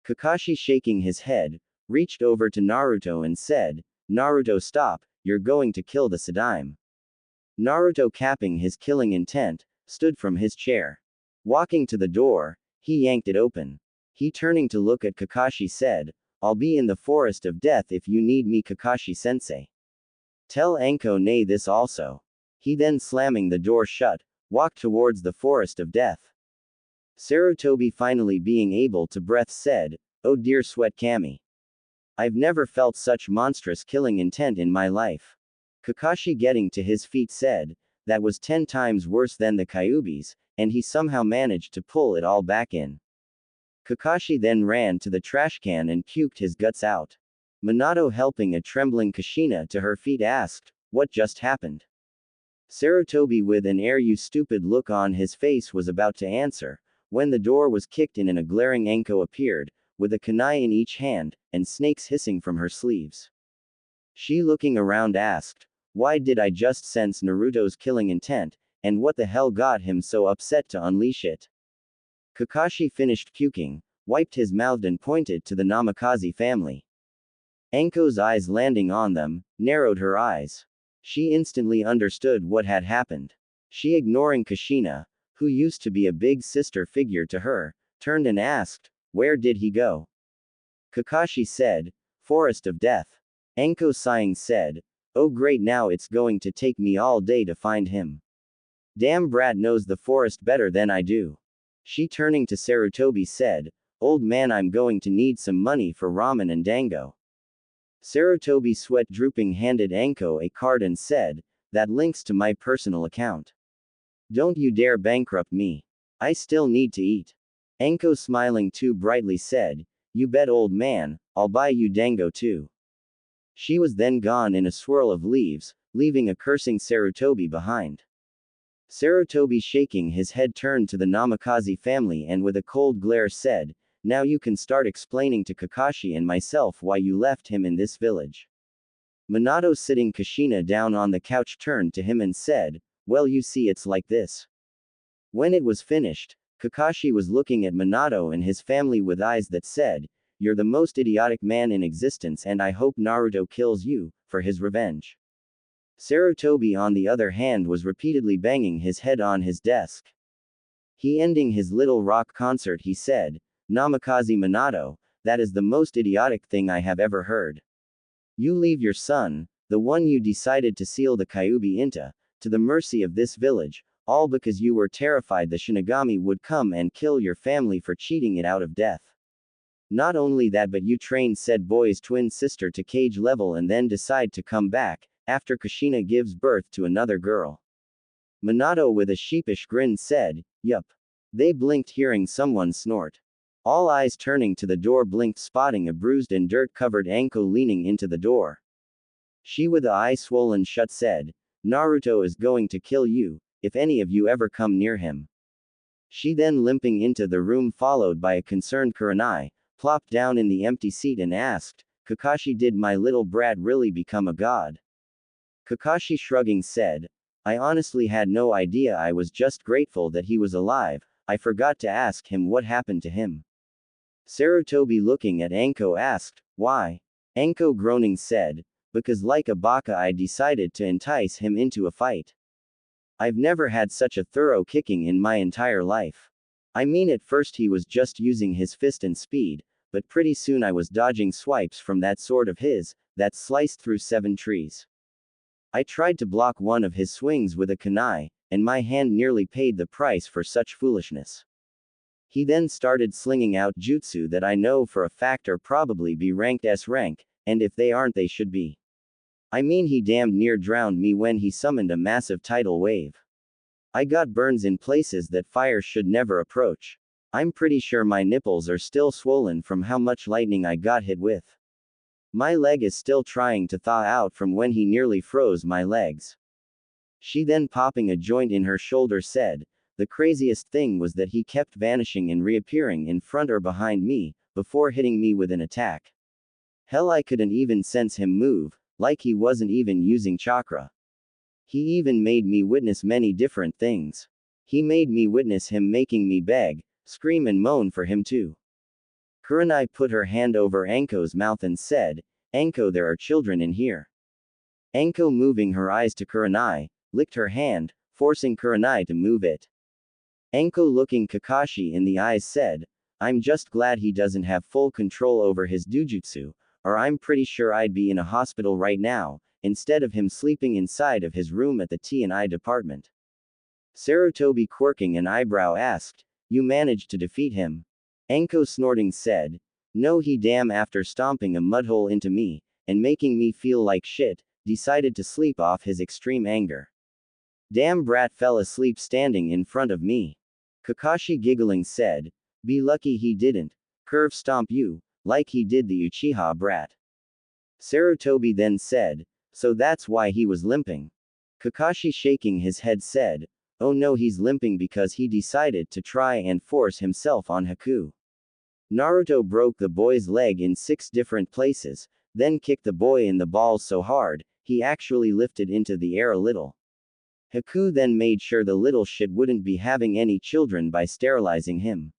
A: Kakashi shaking his head, reached over to Naruto and said, "Naruto stop, you're going to kill the Sadaime." Naruto capping his killing intent, stood from his chair. Walking to the door, he yanked it open. He turning to look at Kakashi said, I'll be in the forest of death if you need me, Kakashi-sensei. Tell Anko nay this also. He then, slamming the door shut, walked towards the forest of death. Sarutobi, finally being able to breath, said, "Oh dear Sweat Kami. I've never felt such monstrous killing intent in my life." Kakashi, getting to his feet, said, "That was 10 times worse than the Kyuubi's, and he somehow managed to pull it all back in." Kakashi then ran to the trash can and puked his guts out. Minato, helping a trembling Kushina to her feet, asked, "What just happened?" Sarutobi, with an "Air you stupid" look on his face, was about to answer, when the door was kicked in and a glaring Anko appeared, with a kunai in each hand, and snakes hissing from her sleeves. She, looking around, asked, "Why did I just sense Naruto's killing intent, and what the hell got him so upset to unleash it?" Kakashi finished puking, wiped his mouth and pointed to the Namikaze family. Anko's eyes, landing on them, narrowed her eyes. She instantly understood what had happened. She, ignoring Kushina, who used to be a big sister figure to her, turned and asked, "Where did he go?" Kakashi said, "Forest of Death." Anko, sighing, said, "Oh great, now it's going to take me all day to find him. Damn brat knows the forest better than I do." She, turning to Sarutobi, said, "Old man, I'm going to need some money for ramen and dango." Sarutobi, sweat drooping, handed Anko a card and said, "That links to my personal account. Don't you dare bankrupt me. I still need to eat." Anko, smiling too brightly, said, "You bet, old man, I'll buy you dango too." She was then gone in a swirl of leaves, leaving a cursing Sarutobi behind. Sarutobi, shaking his head, turned to the Namikaze family and with a cold glare said, "Now you can start explaining to Kakashi and myself why you left him in this village." Minato, sitting Kushina down on the couch, turned to him and said, "Well, you see, it's like this." When it was finished, Kakashi was looking at Minato and his family with eyes that said, "You're the most idiotic man in existence, and I hope Naruto kills you, for his revenge." Sarutobi, on the other hand, was repeatedly banging his head on his desk. He, ending his little rock concert, he said, "Namikaze Minato, that is the most idiotic thing I have ever heard. You leave your son, the one you decided to seal the Kyuubi into, to the mercy of this village, all because you were terrified the Shinigami would come and kill your family for cheating it out of death. Not only that, but you trained said boy's twin sister to cage level and then decide to come back, after Kushina gives birth to another girl." Minato, with a sheepish grin, said, "Yup." They blinked, hearing someone snort. All eyes turning to the door blinked, spotting a bruised and dirt-covered Anko leaning into the door. She, with the eye swollen shut, said, "Naruto is going to kill you, if any of you ever come near him." She then, limping into the room, followed by a concerned Kurenai, plopped down in the empty seat and asked, "Kakashi, did my little brat really become a god?" Kakashi, shrugging, said, "I honestly had no idea. I was just grateful that he was alive. I forgot to ask him what happened to him." Sarutobi, looking at Anko, asked, "Why?" Anko, groaning, said, "Because like a baka I decided to entice him into a fight. I've never had such a thorough kicking in my entire life. I mean, at first he was just using his fist and speed, but pretty soon I was dodging swipes from that sword of his, that sliced through 7 trees. I tried to block one of his swings with a kunai, and my hand nearly paid the price for such foolishness. He then started slinging out jutsu that I know for a fact are probably B ranked S rank, and if they aren't, they should be. I mean, he damned near drowned me when he summoned a massive tidal wave. I got burns in places that fire should never approach. I'm pretty sure my nipples are still swollen from how much lightning I got hit with. My leg is still trying to thaw out from when he nearly froze my legs." She then, popping a joint in her shoulder, said, "The craziest thing was that he kept vanishing and reappearing in front or behind me, before hitting me with an attack. Hell, I couldn't even sense him move, like he wasn't even using chakra. He even made me witness many different things. He made me witness him making me beg, scream and moan for him too." Kurenai put her hand over Anko's mouth and said, "Anko, there are children in here." Anko, moving her eyes to Kurenai, licked her hand, forcing Kurenai to move it. Anko, looking Kakashi in the eyes, said, I'm just glad he doesn't have full control over his dujutsu, or I'm pretty sure I'd be in a hospital right now, instead of him sleeping inside of his room at the T&I department. Sarutobi quirking an eyebrow asked, "You managed to defeat him?" Anko snorting said, "No, he damn after stomping a mudhole into me, and making me feel like shit, decided to sleep off his extreme anger. Damn brat fell asleep standing in front of me." Kakashi giggling said, "Be lucky he didn't curve stomp you, like he did the Uchiha brat." Sarutobi then said, "So that's why he was limping." Kakashi shaking his head said, "Oh no, he's limping because he decided to try and force himself on Haku. Naruto broke the boy's leg in 6 different places, then kicked the boy in the balls so hard, he actually lifted into the air a little. Haku then made sure the little shit wouldn't be having any children by sterilizing him.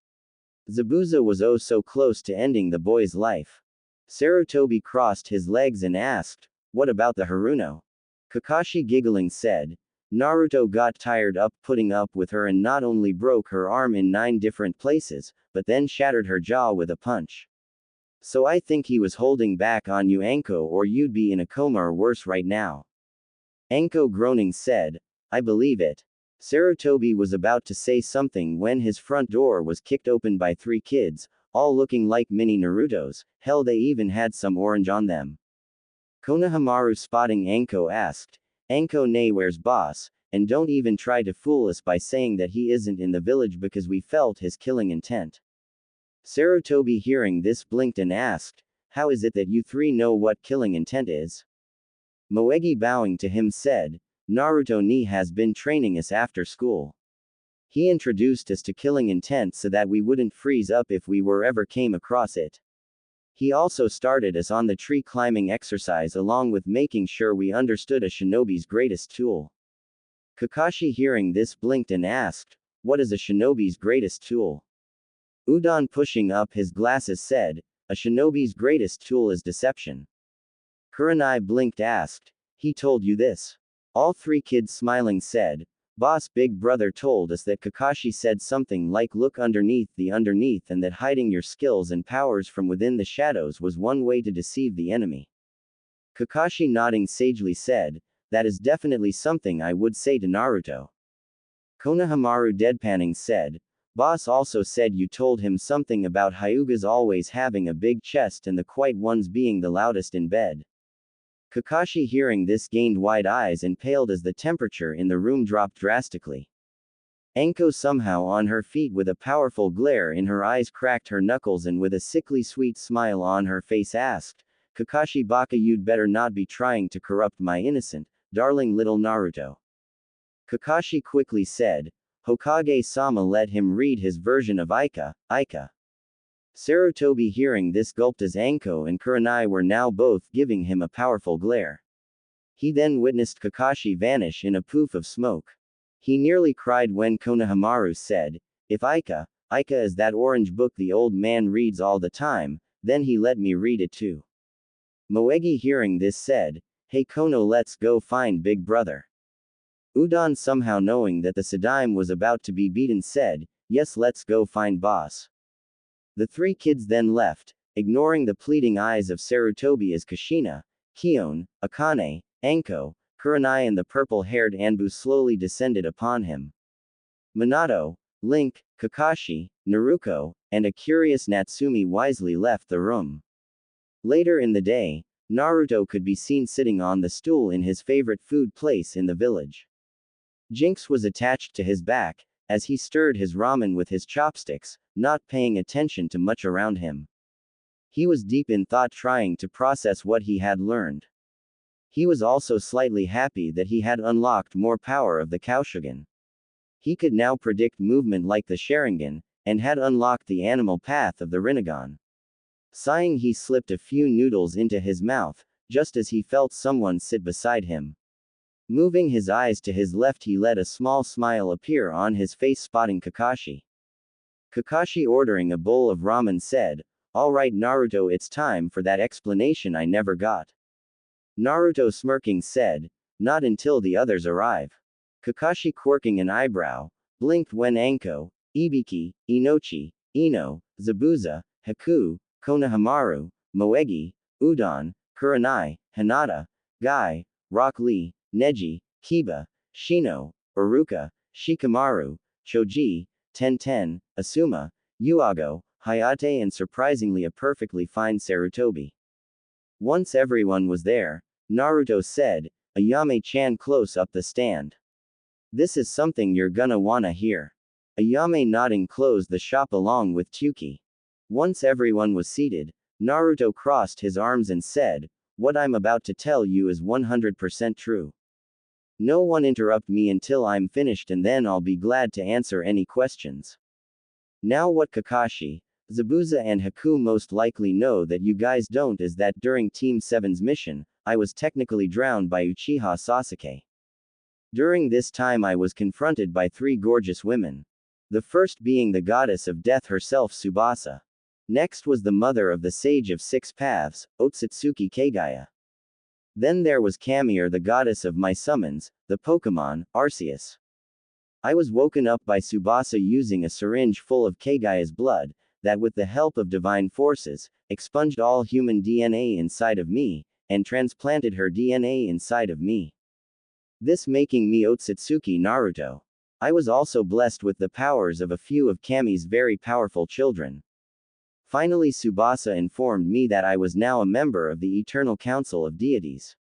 A: Zabuza was oh so close to ending the boy's life." Sarutobi crossed his legs and asked, "What about the Haruno?" Kakashi giggling said, "Naruto got tired up putting up with her and not only broke her arm in 9 different places, but then shattered her jaw with a punch. So I think he was holding back on you, Anko, or you'd be in a coma or worse right now." Anko groaning said, "I believe it." Sarutobi was about to say something when his front door was kicked open by 3 kids, all looking like mini Narutos, hell they even had some orange on them. Konohamaru spotting Anko asked, "Anko nay where's boss, and don't even try to fool us by saying that he isn't in the village because we felt his killing intent." Sarutobi hearing this blinked and asked, "How is it that you 3 know what killing intent is?" Moegi bowing to him said, "Naruto ni has been training us after school. He introduced us to killing intent so that we wouldn't freeze up if we were ever came across it. He also started us on the tree climbing exercise along with making sure we understood a shinobi's greatest tool." Kakashi hearing this blinked and asked, "What is a shinobi's greatest tool?" Udon pushing up his glasses said, "A shinobi's greatest tool is deception." Kurenai blinked asked, "He told you this?" All 3 kids smiling said, "Boss Big Brother told us that Kakashi said something like look underneath the underneath and that hiding your skills and powers from within the shadows was one way to deceive the enemy." Kakashi nodding sagely said, "That is definitely something I would say to Naruto." Konohamaru deadpanning said, "Boss also said you told him something about Hyugas always having a big chest and the quiet ones being the loudest in bed." Kakashi hearing this gained wide eyes and paled as the temperature in the room dropped drastically. Anko somehow on her feet with a powerful glare in her eyes cracked her knuckles and with a sickly sweet smile on her face asked, "Kakashi Baka, you'd better not be trying to corrupt my innocent, darling little Naruto." Kakashi quickly said, "Hokage-sama, let him read his version of Aika, Aika." Sarutobi hearing this gulped as Anko and Kurenai were now both giving him a powerful glare. He then witnessed Kakashi vanish in a poof of smoke. He nearly cried when Konohamaru said, "If Aika, Aika is that orange book the old man reads all the time, then he let me read it too." Moegi hearing this said, "Hey Kono, let's go find Big Brother." Udon somehow knowing that the Sadaime was about to be beaten said, "Yes, let's go find boss." The 3 kids then left, ignoring the pleading eyes of Sarutobi as Kushina, Kion, Akane, Anko, Kurenai and the purple-haired Anbu slowly descended upon him. Minato, Link, Kakashi, Naruto, and a curious Natsumi wisely left the room. Later in the day, Naruto could be seen sitting on the stool in his favorite food place in the village. Jinx was attached to his back, as he stirred his ramen with his chopsticks, not paying attention to much around him. He was deep in thought trying to process what he had learned. He was also slightly happy that he had unlocked more power of the Kaushugan. He could now predict movement like the Sharingan, and had unlocked the animal path of the Rinnegan. Sighing, he slipped a few noodles into his mouth, just as he felt someone sit beside him. Moving his eyes to his left, he let a small smile appear on his face, spotting Kakashi. Kakashi ordering a bowl of ramen said, "All right Naruto, it's time for that explanation I never got." Naruto smirking said, "Not until the others arrive." Kakashi quirking an eyebrow, blinked when Anko, Ibiki, Inochi, Ino, Zabuza, Haku, Konohamaru, Moegi, Udon, Kurenai, Hinata, Gai, Rock Lee, Neji, Kiba, Shino, Uruka, Shikamaru, Choji, Tenten, Asuma, Yuago, Hayate, and surprisingly a perfectly fine Sarutobi. Once everyone was there, Naruto said, Ayame-chan close up the stand. This is something you're gonna wanna hear. Ayame nodding closed the shop along with Chuki. Once everyone was seated, Naruto crossed his arms and said, what I'm about to tell you is 100% true. No one interrupt me until I'm finished and then I'll be glad to answer any questions. Now what Kakashi, Zabuza and Haku most likely know that you guys don't is that during Team 7's mission, I was technically drowned by Uchiha Sasuke. During this time I was confronted by 3 gorgeous women. The first being the goddess of death herself Tsubasa. Next was the mother of the sage of 6 paths, Otsutsuki Kagaya. Then there was Kami, the goddess of my summons, the Pokemon, Arceus. I was woken up by Tsubasa using a syringe full of Kagaya's blood, that with the help of divine forces, expunged all human DNA inside of me, and transplanted her DNA inside of me. This making me Otsutsuki Naruto. I was also blessed with the powers of a few of Kami's very powerful children. Finally Tsubasa informed me that I was now a member of the Eternal Council of Deities.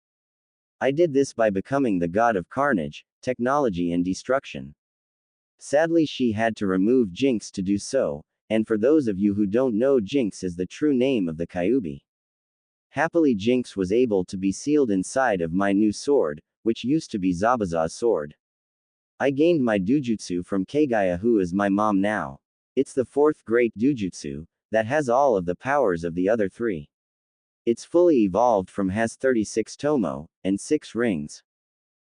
A: I did this by becoming the god of carnage, technology and destruction. Sadly she had to remove Jinx to do so, and for those of you who don't know, Jinx is the true name of the Kyuubi. Happily Jinx was able to be sealed inside of my new sword, which used to be Zabuza's sword. I gained my Dujutsu from Kagaya, who is my mom now. It's the 4th great Dujutsu, that has all of the powers of the other 3. It's fully evolved from has 36 tomo, and 6 rings.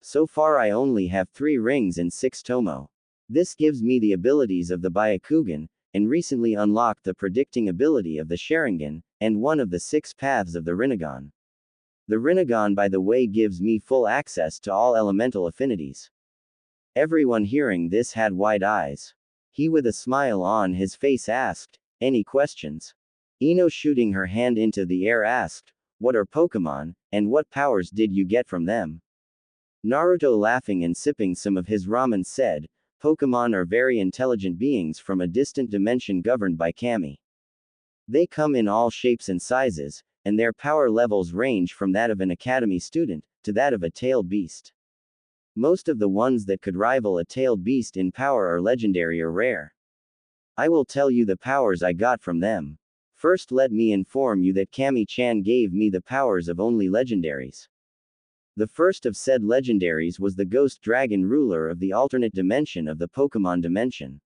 A: So far I only have 3 rings and 6 tomo. This gives me the abilities of the Byakugan, and recently unlocked the predicting ability of the Sharingan, and one of the 6 paths of the Rinnegan. The Rinnegan by the way gives me full access to all elemental affinities. Everyone hearing this had wide eyes. He with a smile on his face asked, any questions? Ino shooting her hand into the air asked, what are Pokemon, and what powers did you get from them? Naruto laughing and sipping some of his ramen said, Pokemon are very intelligent beings from a distant dimension governed by Kami. They come in all shapes and sizes, and their power levels range from that of an academy student, to that of a tailed beast. Most of the ones that could rival a tailed beast in power are legendary or rare. I will tell you the powers I got from them. First let me inform you that Kami-chan gave me the powers of only legendaries. The first of said legendaries was the ghost dragon ruler of the alternate dimension of the Pokemon dimension.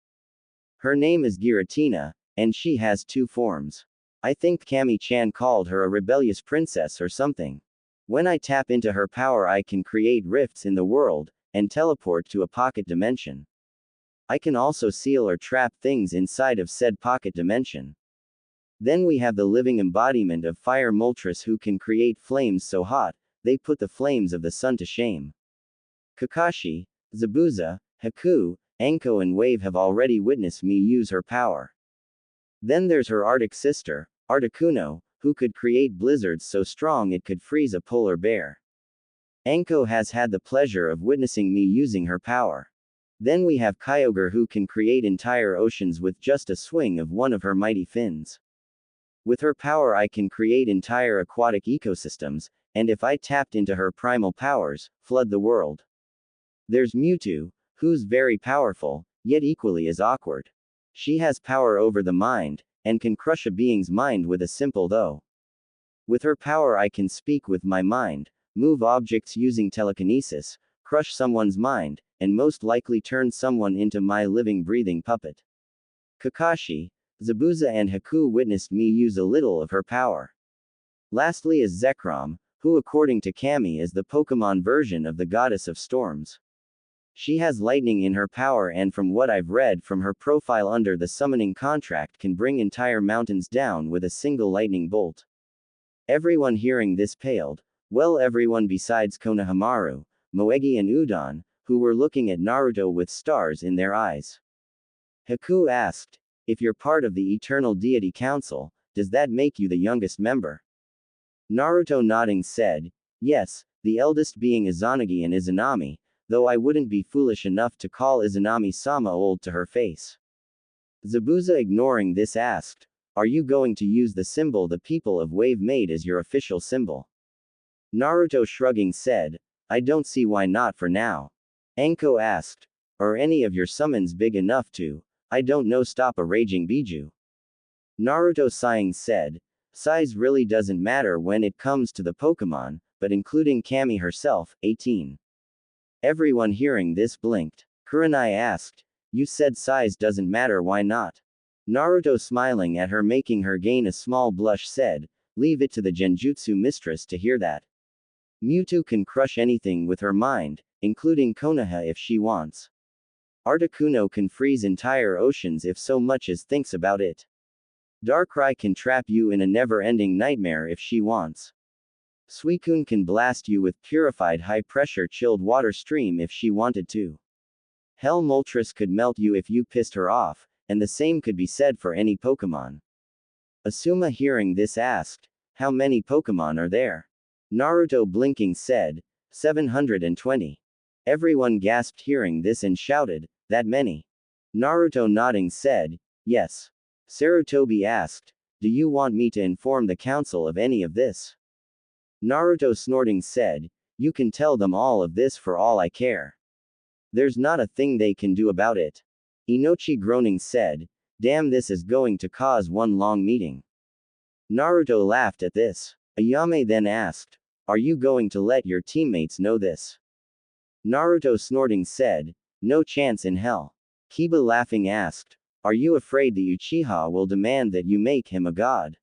A: Her name is Giratina, and she has 2 forms. I think Kami-chan called her a rebellious princess or something. When I tap into her power I can create rifts in the world, and teleport to a pocket dimension. I can also seal or trap things inside of said pocket dimension. Then we have the living embodiment of Fire Moltres who can create flames so hot, they put the flames of the sun to shame. Kakashi, Zabuza, Haku, Anko and Wave have already witnessed me use her power. Then there's her Arctic sister, Articuno, who could create blizzards so strong it could freeze a polar bear. Anko has had the pleasure of witnessing me using her power. Then we have Kyogre who can create entire oceans with just a swing of one of her mighty fins. With her power I can create entire aquatic ecosystems, and if I tapped into her primal powers, flood the world. There's Mewtwo, who's very powerful, yet equally as awkward. She has power over the mind, and can crush a being's mind with a simple though. With her power I can speak with my mind, move objects using telekinesis, crush someone's mind, and most likely turn someone into my living breathing puppet. Kakashi, Zabuza and Haku witnessed me use a little of her power. Lastly is Zekrom, who according to Kami is the Pokemon version of the goddess of storms. She has lightning in her power and from what I've read from her profile under the summoning contract can bring entire mountains down with a single lightning bolt. Everyone hearing this paled, well everyone besides Konohamaru, Moegi and Udon, who were looking at Naruto with stars in their eyes. Haku asked, If you're part of the Eternal Deity Council, does that make you the youngest member? Naruto nodding said, yes, the eldest being Izanagi and Izanami, though I wouldn't be foolish enough to call Izanami-sama old to her face. Zabuza ignoring this asked, are you going to use the symbol the people of Wave made as your official symbol? Naruto shrugging said, I don't see why not for now. Anko asked, are any of your summons big enough to, I don't know, stop a raging Biju? Naruto sighing said, size really doesn't matter when it comes to the Pokemon, but including Kami herself, 18. Everyone hearing this blinked. Kurenai asked, you said size doesn't matter, why not? Naruto smiling at her making her gain a small blush said, leave it to the Genjutsu mistress to hear that. Mewtwo can crush anything with her mind, including Konoha if she wants. Articuno can freeze entire oceans if so much as thinks about it. Darkrai can trap you in a never-ending nightmare if she wants. Suicune can blast you with purified high-pressure chilled water stream if she wanted to. Hell Moltres could melt you if you pissed her off, and the same could be said for any Pokemon. Asuma hearing this asked, how many Pokemon are there? Naruto blinking said, 720. Everyone gasped hearing this and shouted, that many? Naruto nodding said, yes. Sarutobi asked, do you want me to inform the council of any of this? Naruto snorting said, you can tell them all of this for all I care. There's not a thing they can do about it. Inochi groaning said, damn, this is going to cause one long meeting. Naruto laughed at this. Ayame then asked, are you going to let your teammates know this? Naruto snorting said, no chance in hell. Kiba laughing asked, are you afraid the Uchiha will demand that you make him a god?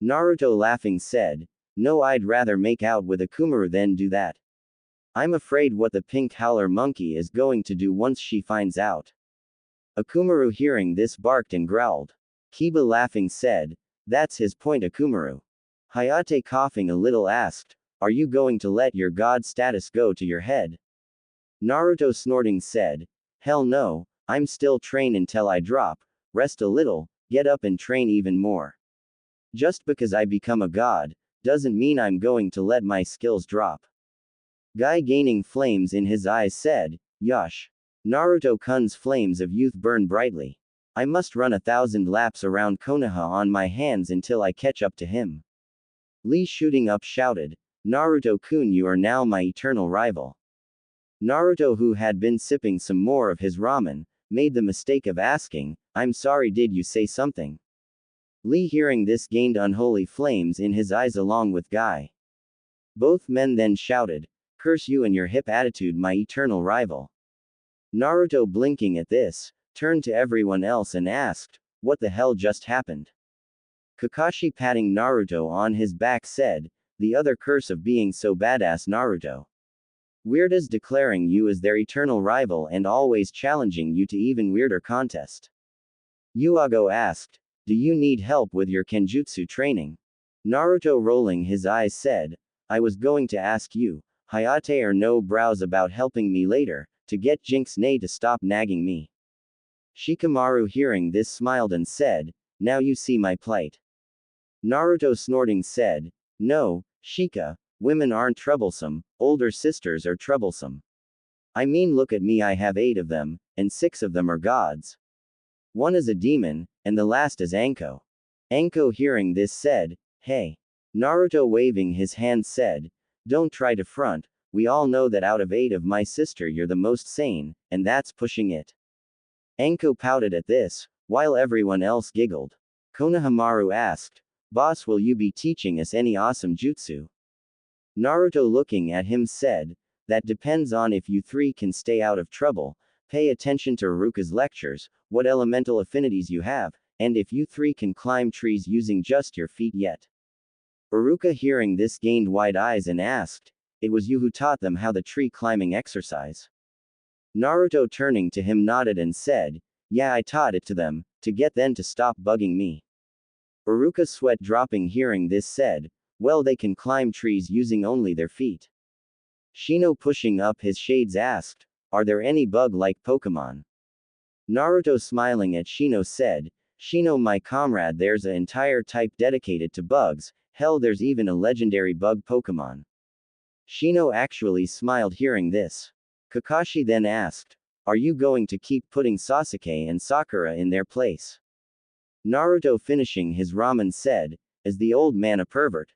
A: Naruto laughing said, no, I'd rather make out with Akumaru than do that. I'm afraid what the pink howler monkey is going to do once she finds out. Akumaru hearing this barked and growled. Kiba laughing said, that's his point, Akumaru. Hayate coughing a little asked, are you going to let your god status go to your head? Naruto snorting said, hell no, I'm still train until I drop, rest a little, get up and train even more. Just because I become a god, doesn't mean I'm going to let my skills drop. Guy gaining flames in his eyes said, Yosh. Naruto-kun's flames of youth burn brightly. I must run 1,000 laps around Konoha on my hands until I catch up to him. Lee shooting up shouted, Naruto-kun, you are now my eternal rival. Naruto, who had been sipping some more of his ramen, made the mistake of asking, I'm sorry, did you say something? Lee hearing this gained unholy flames in his eyes along with Guy. Both men then shouted, curse you and your hip attitude, my eternal rival. Naruto blinking at this, turned to everyone else and asked, what the hell just happened? Kakashi patting Naruto on his back said, the other curse of being so badass, Naruto. Weird as declaring you as their eternal rival and always challenging you to even weirder contest. Yuago asked, do you need help with your kenjutsu training? Naruto rolling his eyes said, I was going to ask you, Hayate or no brows about helping me later, to get Jinx Nei to stop nagging me. Shikamaru hearing this smiled and said, now you see my plight. Naruto snorting said, no, Shika, women aren't troublesome, older sisters are troublesome. I mean, look at me, I have 8 of them, and 6 of them are gods. One is a demon, and the last is Anko. Anko hearing this said, hey. Naruto waving his hand said, don't try to front, we all know that out of 8 of my sister you're the most sane, and that's pushing it. Anko pouted at this, while everyone else giggled. Konohamaru asked, boss, will you be teaching us any awesome jutsu? Naruto looking at him said, that depends on if you 3 can stay out of trouble, pay attention to Iruka's lectures, what elemental affinities you have, and if you 3 can climb trees using just your feet yet. Iruka hearing this gained wide eyes and asked, it was you who taught them how the tree climbing exercise? Naruto turning to him nodded and said, yeah, I taught it to them, to get them to stop bugging me. Iruka sweat dropping hearing this said, well, they can climb trees using only their feet. Shino pushing up his shades asked, are there any bug-like Pokemon? Naruto smiling at Shino said, Shino my comrade there's an entire type dedicated to bugs, hell there's even a legendary bug Pokemon. Shino actually smiled hearing this. Kakashi then asked, are you going to keep putting Sasuke and Sakura in their place? Naruto finishing his ramen said, is the old man a pervert?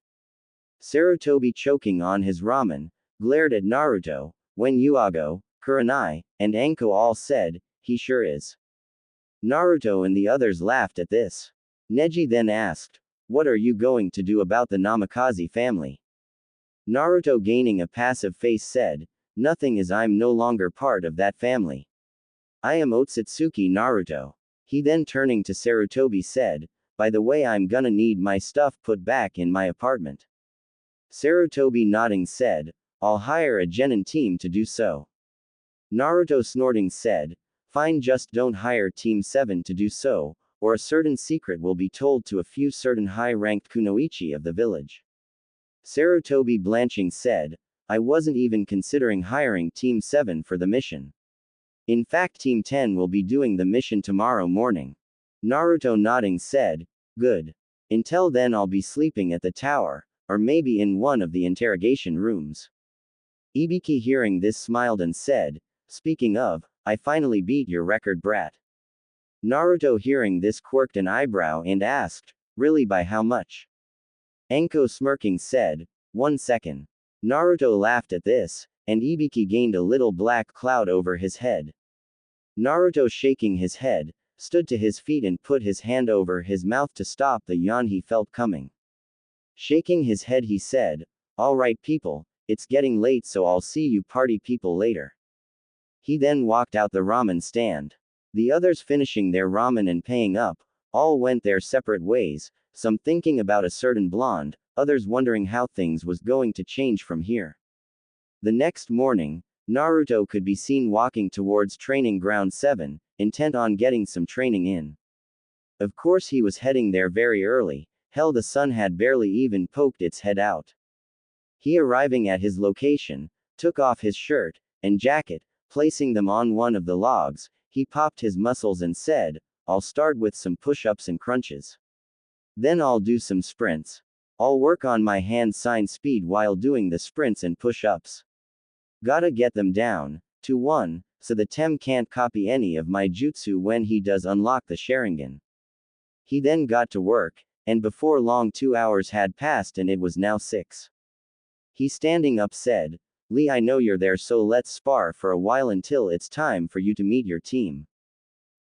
A: Sarutobi choking on his ramen, glared at Naruto, when Yuago, Kurenai, and Anko all said, he sure is. Naruto and the others laughed at this. Neji then asked, what are you going to do about the Namikaze family? Naruto gaining a passive face said, nothing as I'm no longer part of that family. I am Otsutsuki Naruto. He then turning to Sarutobi said, by the way I'm gonna need my stuff put back in my apartment. Sarutobi nodding said, I'll hire a genin team to do so. Naruto snorting said, fine just don't hire Team 7 to do so, or a certain secret will be told to a few certain high-ranked kunoichi of the village. Sarutobi blanching said, I wasn't even considering hiring Team 7 for the mission. In fact Team 10 will be doing the mission tomorrow morning. Naruto nodding said, good. Until then I'll be sleeping at the tower, or maybe in one of the interrogation rooms. Ibiki hearing this smiled and said, speaking of, I finally beat your record brat. Naruto hearing this quirked an eyebrow and asked, really by how much? Anko smirking said, 1 second. Naruto laughed at this, and Ibiki gained a little black cloud over his head. Naruto shaking his head, stood to his feet and put his hand over his mouth to stop the yawn he felt coming. Shaking his head he said, alright people, it's getting late so I'll see you party people later. He then walked out the ramen stand. The others finishing their ramen and paying up, all went their separate ways, some thinking about a certain blonde, others wondering how things was going to change from here. The next morning, Naruto could be seen walking towards training ground 7, intent on getting some training in. Of course he was heading there very early, hell the sun had barely even poked its head out. He arriving at his location, took off his shirt and jacket, placing them on one of the logs, he popped his muscles and said, I'll start with some push-ups and crunches. Then I'll do some sprints. I'll work on my hand sign speed while doing the sprints and push-ups. Gotta get them down to 1, so the Tem can't copy any of my jutsu when he does unlock the Sharingan. He then got to work, and before long 2 hours had passed and it was now 6. He standing up said, Lee I know you're there so let's spar for a while until it's time for you to meet your team.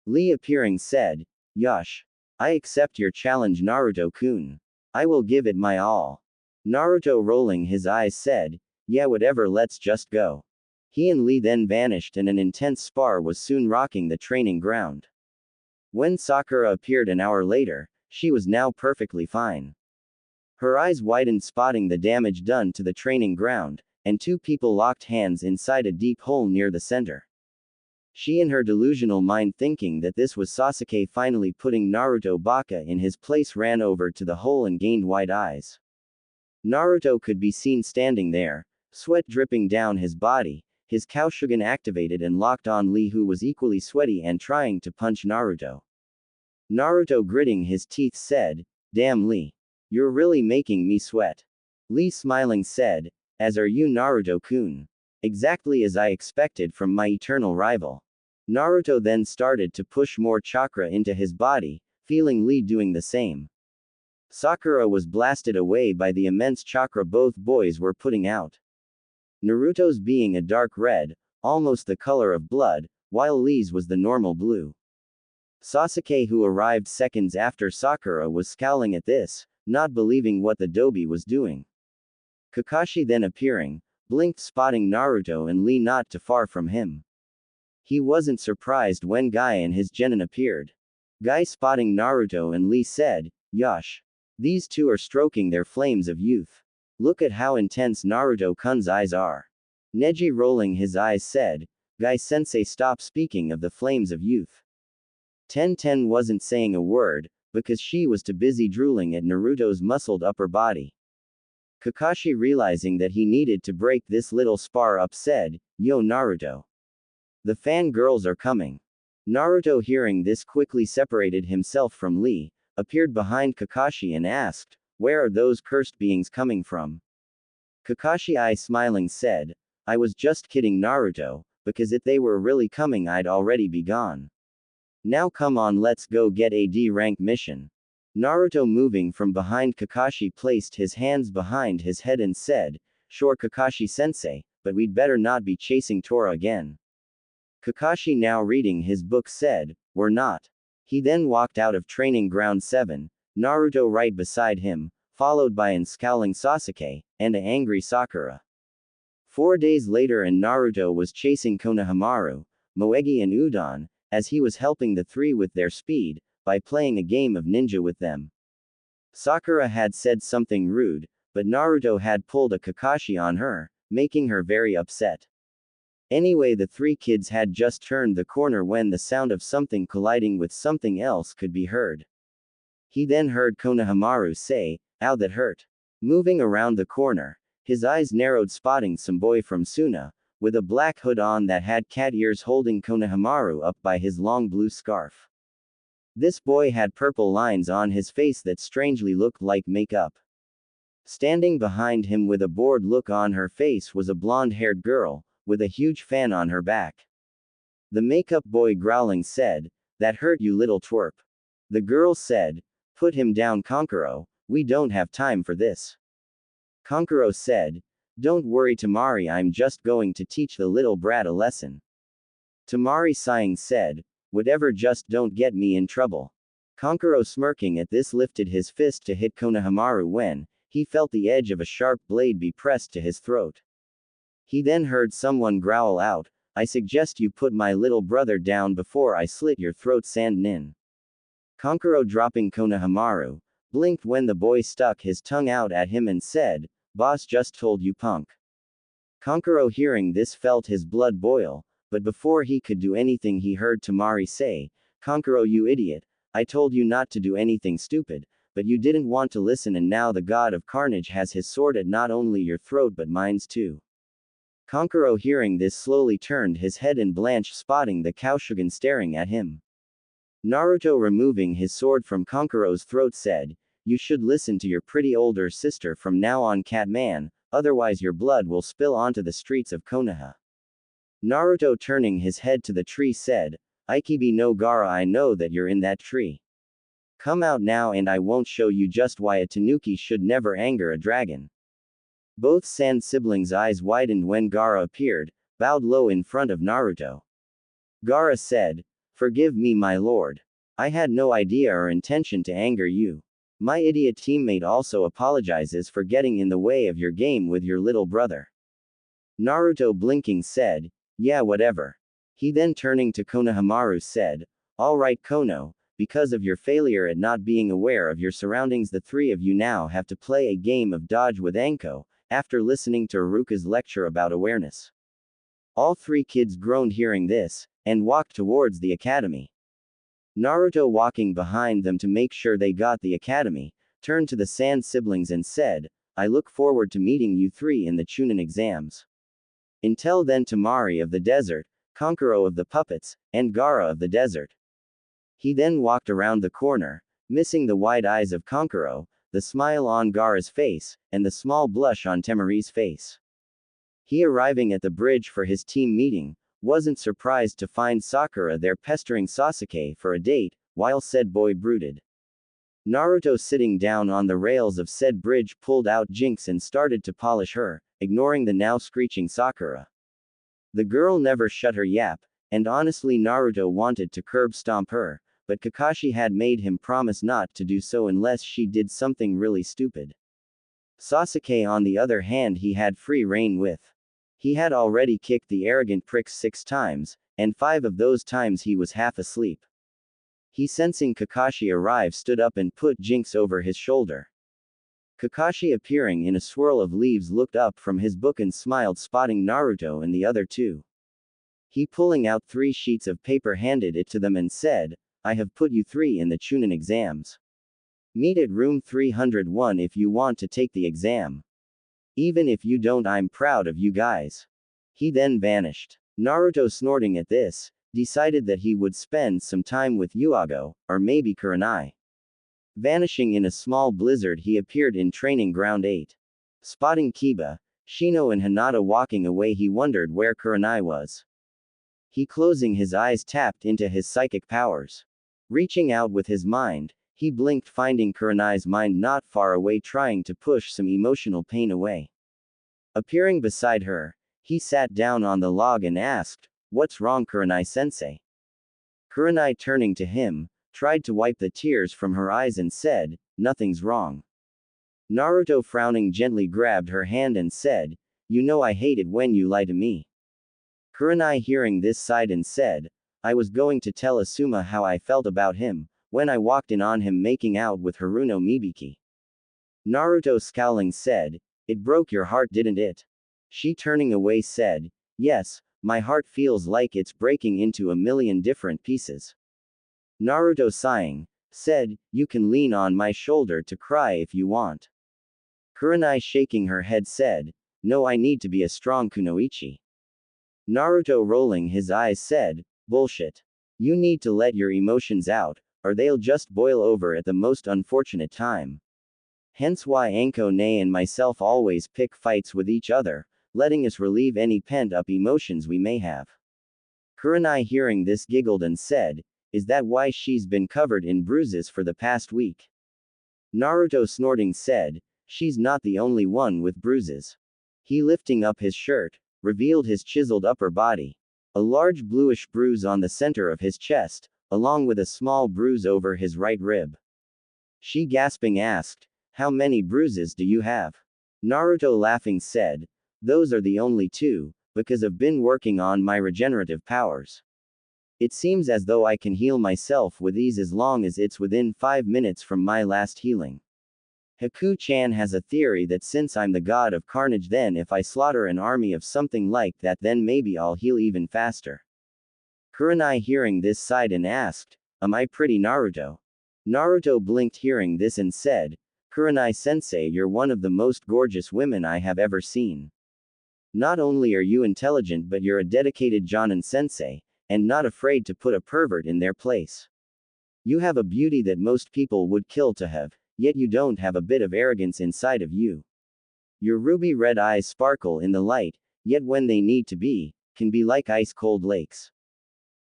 A: Lee appearing said, Yosh. I accept your challenge Naruto-kun. I will give it my all. Naruto rolling his eyes said, yeah whatever let's just go. He and Lee then vanished and an intense spar was soon rocking the training ground. When Sakura appeared an hour later, she was now perfectly fine. Her eyes widened spotting the damage done to the training ground, and 2 people locked hands inside a deep hole near the center. She in her delusional mind thinking that this was Sasuke finally putting Naruto Baka in his place ran over to the hole and gained wide eyes. Naruto could be seen standing there, sweat dripping down his body, his Kaoshugan activated and locked on Lee who was equally sweaty and trying to punch Naruto. Naruto gritting his teeth said, damn Lee. You're really making me sweat. Lee smiling said, as are you Naruto-kun. Exactly as I expected from my eternal rival. Naruto then started to push more chakra into his body, feeling Lee doing the same. Sakura was blasted away by the immense chakra both boys were putting out. Naruto's being a dark red, almost the color of blood, while Lee's was the normal blue. Sasuke who arrived seconds after Sakura was scowling at this, not believing what the Dobi was doing. Kakashi then appearing, blinked spotting Naruto and Lee not too far from him. He wasn't surprised when Guy and his genin appeared. Guy spotting Naruto and Lee said, Yosh. These two are stroking their flames of youth. Look at how intense Naruto-kun's eyes are. Neji rolling his eyes said, Guy-sensei stop speaking of the flames of youth. Ten wasn't saying a word, because she was too busy drooling at Naruto's muscled upper body. Kakashi realizing that he needed to break this little spar up said, Yo Naruto. The fangirls are coming. Naruto, hearing this, quickly separated himself from Lee, appeared behind Kakashi and asked, "Where are those cursed beings coming from?" Kakashi, smiling, said, "I was just kidding, Naruto, because if they were really coming, I'd already be gone. Now come on, let's go get a D rank mission." Naruto, moving from behind Kakashi, placed his hands behind his head and said, "Sure, Kakashi-sensei, but we'd better not be chasing Tora again." Kakashi, now reading his book, said, "We're not." He then walked out of Training Ground 7, Naruto right beside him, followed by an scowling Sasuke, and a angry Sakura. 4 days later, and Naruto was chasing Konohamaru, Moegi and Udon, as he was helping the three with their speed, by playing a game of ninja with them. Sakura had said something rude, but Naruto had pulled a Kakashi on her, making her very upset. Anyway, the three kids had just turned the corner when the sound of something colliding with something else could be heard. He then heard Konohamaru say, "Ow, that hurt." Moving around the corner, his eyes narrowed, spotting some boy from Suna, with a black hood on that had cat ears, holding Konohamaru up by his long blue scarf. This boy had purple lines on his face that strangely looked like makeup. Standing behind him with a bored look on her face was a blonde-haired girl, with a huge fan on her back. The makeup boy, growling, said, "That hurt, you little twerp." The girl said, "Put him down, Kankuro, we don't have time for this." Kankuro said, "Don't worry, Tamari, I'm just going to teach the little brat a lesson." Tamari, sighing, said, "Whatever, just don't get me in trouble." Kankuro, smirking at this, lifted his fist to hit Konohamaru when he felt the edge of a sharp blade be pressed to his throat. He then heard someone growl out, "I suggest you put my little brother down before I slit your throat, Sand Nin." Kankuro, dropping Konohamaru, blinked when the boy stuck his tongue out at him and said, "Boss just told you, punk." Kankuro, hearing this, felt his blood boil, but before he could do anything, he heard Tamari say, "Kankuro, you idiot, I told you not to do anything stupid, but you didn't want to listen, and now the god of carnage has his sword at not only your throat but mine's too." Kankuro, hearing this, slowly turned his head and blanched, spotting the Kaushugan staring at him. Naruto, removing his sword from Kankuro's throat, said, "You should listen to your pretty older sister from now on, Catman, otherwise your blood will spill onto the streets of Konoha." Naruto, turning his head to the tree, said, "Ikibi no Gaara, I know that you're in that tree. Come out now and I won't show you just why a tanuki should never anger a dragon." Both Sand siblings' eyes widened when Gaara appeared, bowed low in front of Naruto. Gaara said, "Forgive me, my lord. I had no idea or intention to anger you. My idiot teammate also apologizes for getting in the way of your game with your little brother." Naruto, blinking, said, "Yeah, whatever." He then, turning to Konohamaru, said, "All right, Kono, because of your failure at not being aware of your surroundings, the three of you now have to play a game of dodge with Anko, after listening to Iruka's lecture about awareness." All three kids groaned hearing this, and walked towards the academy. Naruto, walking behind them to make sure they got the academy, turned to the Sand siblings and said, "I look forward to meeting you three in the Chunin exams. Until then, Tamari of the desert, Kankuro of the puppets, and Gaara of the desert." He then walked around the corner, missing the wide eyes of Kankuro, the smile on Gaara's face, and the small blush on Temari's face. He, arriving at the bridge for his team meeting, wasn't surprised to find Sakura there pestering Sasuke for a date, while said boy brooded. Naruto, sitting down on the rails of said bridge, pulled out Jinx and started to polish her, ignoring the now screeching Sakura. The girl never shut her yap, and honestly Naruto wanted to curb stomp her, but Kakashi had made him promise not to do so unless she did something really stupid. Sasuke, on the other hand, he had free rein with. He had already kicked the arrogant pricks 6 times, and 5 of those times he was half asleep. He, sensing Kakashi arrive, stood up and put Jinx over his shoulder. Kakashi, appearing in a swirl of leaves, looked up from his book and smiled, spotting Naruto and the other two. He, pulling out 3 sheets of paper, handed it to them and said, "I have put you 3 in the Chunin exams. Meet at room 301 if you want to take the exam. Even if you don't, I'm proud of you guys." He then vanished. Naruto, snorting at this, decided that he would spend some time with Yuago, or maybe Kurenai. Vanishing in a small blizzard, he appeared in Training Ground 8. Spotting Kiba, Shino and Hinata walking away, he wondered where Kurenai was. He, closing his eyes, tapped into his psychic powers. Reaching out with his mind, he blinked, finding Kurenai's mind not far away, trying to push some emotional pain away. Appearing beside her, he sat down on the log and asked, "What's wrong, Kurenai-sensei?" Kurenai, turning to him, tried to wipe the tears from her eyes and said, "Nothing's wrong." Naruto, frowning, gently grabbed her hand and said, "You know I hate it when you lie to me." Kurenai, hearing this, sighed and said, "I was going to tell Asuma how I felt about him, when I walked in on him making out with Haruno Mibiki." Naruto, scowling, said, "It broke your heart, didn't it?" She, turning away, said, "Yes, my heart feels like it's breaking into a million different pieces." Naruto, sighing, said, "You can lean on my shoulder to cry if you want." Kurenai, shaking her head, said, "No, I need to be a strong kunoichi." Naruto, rolling his eyes, said, "Bullshit. You need to let your emotions out, or they'll just boil over at the most unfortunate time. Hence why Anko Ne and myself always pick fights with each other, letting us relieve any pent-up emotions we may have." Kurenai, hearing this, giggled and said, "Is that why she's been covered in bruises for the past week?" Naruto, snorting, said, "She's not the only one with bruises." He, lifting up his shirt, revealed his chiseled upper body. A large bluish bruise on the center of his chest, along with a small bruise over his right rib. She, gasping, asked, "How many bruises do you have?" Naruto, laughing, said, "Those are the only two, because I've been working on my regenerative powers. It seems as though I can heal myself with ease as long as it's within 5 minutes from my last healing. Haku-chan has a theory that since I'm the god of carnage, then if I slaughter an army of something like that, then maybe I'll heal even faster." Kurenai, hearing this, sighed and asked, "Am I pretty, Naruto?" Naruto blinked, hearing this, and said, "Kurenai-sensei, you're one of the most gorgeous women I have ever seen. Not only are you intelligent, but you're a dedicated Jonin-sensei, and not afraid to put a pervert in their place. You have a beauty that most people would kill to have, yet you don't have a bit of arrogance inside of you. Your ruby red eyes sparkle in the light, yet when they need to be, can be like ice-cold lakes.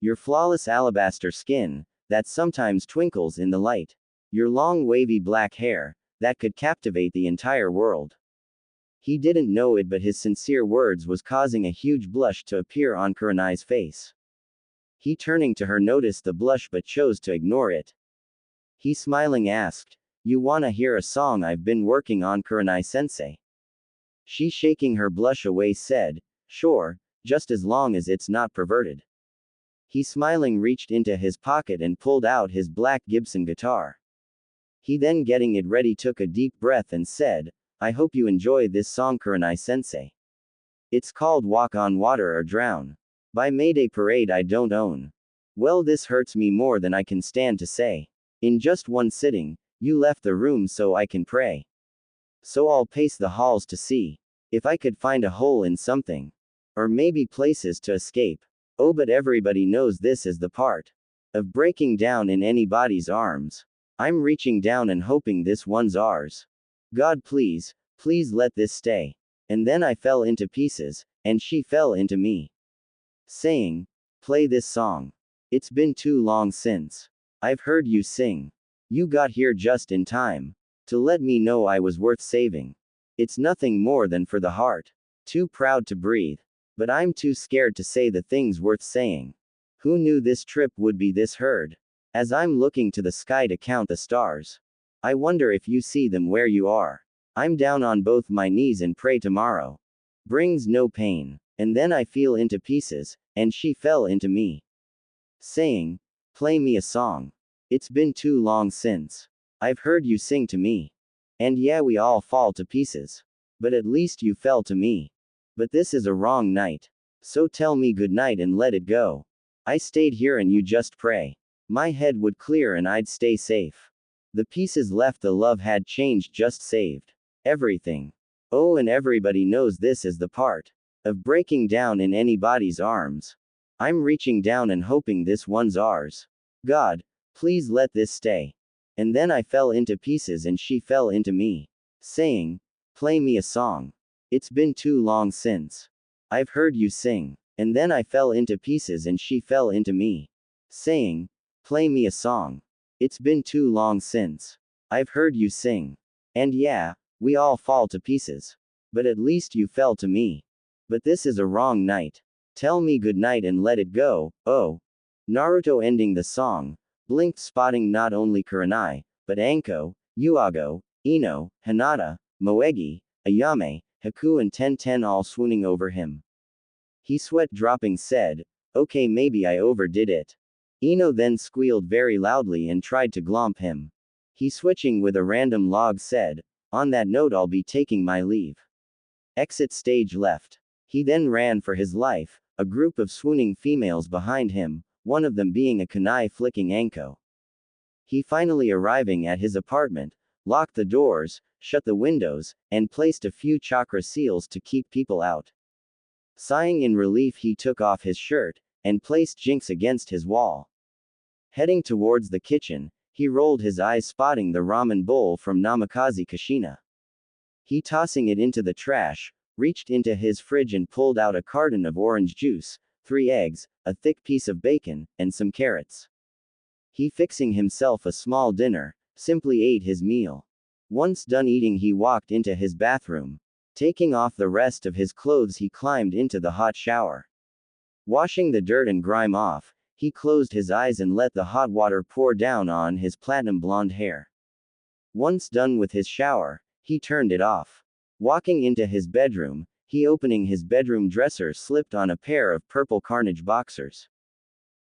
A: Your flawless alabaster skin, that sometimes twinkles in the light. Your long wavy black hair, that could captivate the entire world." He didn't know it, but his sincere words was causing a huge blush to appear on Kurenai's face. He, turning to her, noticed the blush but chose to ignore it. He, smiling, asked, "You wanna hear a song I've been working on, Kurenai-sensei?" She, shaking her blush away, said, "Sure, just as long as it's not perverted." He, smiling, reached into his pocket and pulled out his black Gibson guitar. He, then getting it ready, took a deep breath and said, "I hope you enjoy this song, Kurenai-sensei. It's called Walk on Water or Drown. By Mayday Parade I don't own. Well, this hurts me more than I can stand to say. In just one sitting, you left the room so I can pray. So I'll pace the halls to see if I could find a hole in something. Or maybe places to escape. Oh, but everybody knows this is the part of breaking down in anybody's arms. I'm reaching down and hoping this one's ours. God, please, please let this stay." And then I fell into pieces, and she fell into me. Saying, "Play this song. It's been too long since I've heard you sing. You got here just in time to let me know I was worth saving. It's nothing more than for the heart. Too proud to breathe. But I'm too scared to say the things worth saying. Who knew this trip would be this hard? As I'm looking to the sky to count the stars, I wonder if you see them where you are. I'm down on both my knees and pray tomorrow brings no pain. And then I feel into pieces, and she fell into me. Saying, play me a song. It's been too long since I've heard you sing to me. And yeah, we all fall to pieces. But at least you fell to me. But this is a wrong night. So tell me good night and let it go. I stayed here and you just pray. My head would clear and I'd stay safe. The pieces left, the love had changed, just saved everything. Oh, and everybody knows this is the part of breaking down in anybody's arms. I'm reaching down and hoping this one's ours. God, please let this stay. And then I fell into pieces and she fell into me. Saying, play me a song. It's been too long since I've heard you sing. And then I fell into pieces and she fell into me. Saying, play me a song. It's been too long since I've heard you sing. And yeah, we all fall to pieces. But at least you fell to me. But this is a wrong night. Tell me good night and let it go, oh. Naruto ending the song, blinked spotting not only Kurenai, but Anko, Yuago, Ino, Hinata, Moegi, Ayame, Haku and Ten all swooning over him. He sweat dropping said, okay maybe I overdid it. Ino then squealed very loudly and tried to glomp him. He switching with a random log said, on that note I'll be taking my leave. Exit stage left. He then ran for his life, a group of swooning females behind him, one of them being a kunai flicking Anko. He finally arriving at his apartment, locked the doors, shut the windows, and placed a few chakra seals to keep people out. Sighing in relief he took off his shirt, and placed Jinx against his wall. Heading towards the kitchen, he rolled his eyes spotting the ramen bowl from Namikaze Kushina. He tossing it into the trash, reached into his fridge and pulled out a carton of orange juice, 3 eggs, a thick piece of bacon, and some carrots. He fixing himself a small dinner, simply ate his meal. Once done eating he walked into his bathroom. Taking off the rest of his clothes he climbed into the hot shower. Washing the dirt and grime off, he closed his eyes and let the hot water pour down on his platinum blonde hair. Once done with his shower, he turned it off. Walking into his bedroom, he opening his bedroom dresser slipped on a pair of purple Carnage boxers.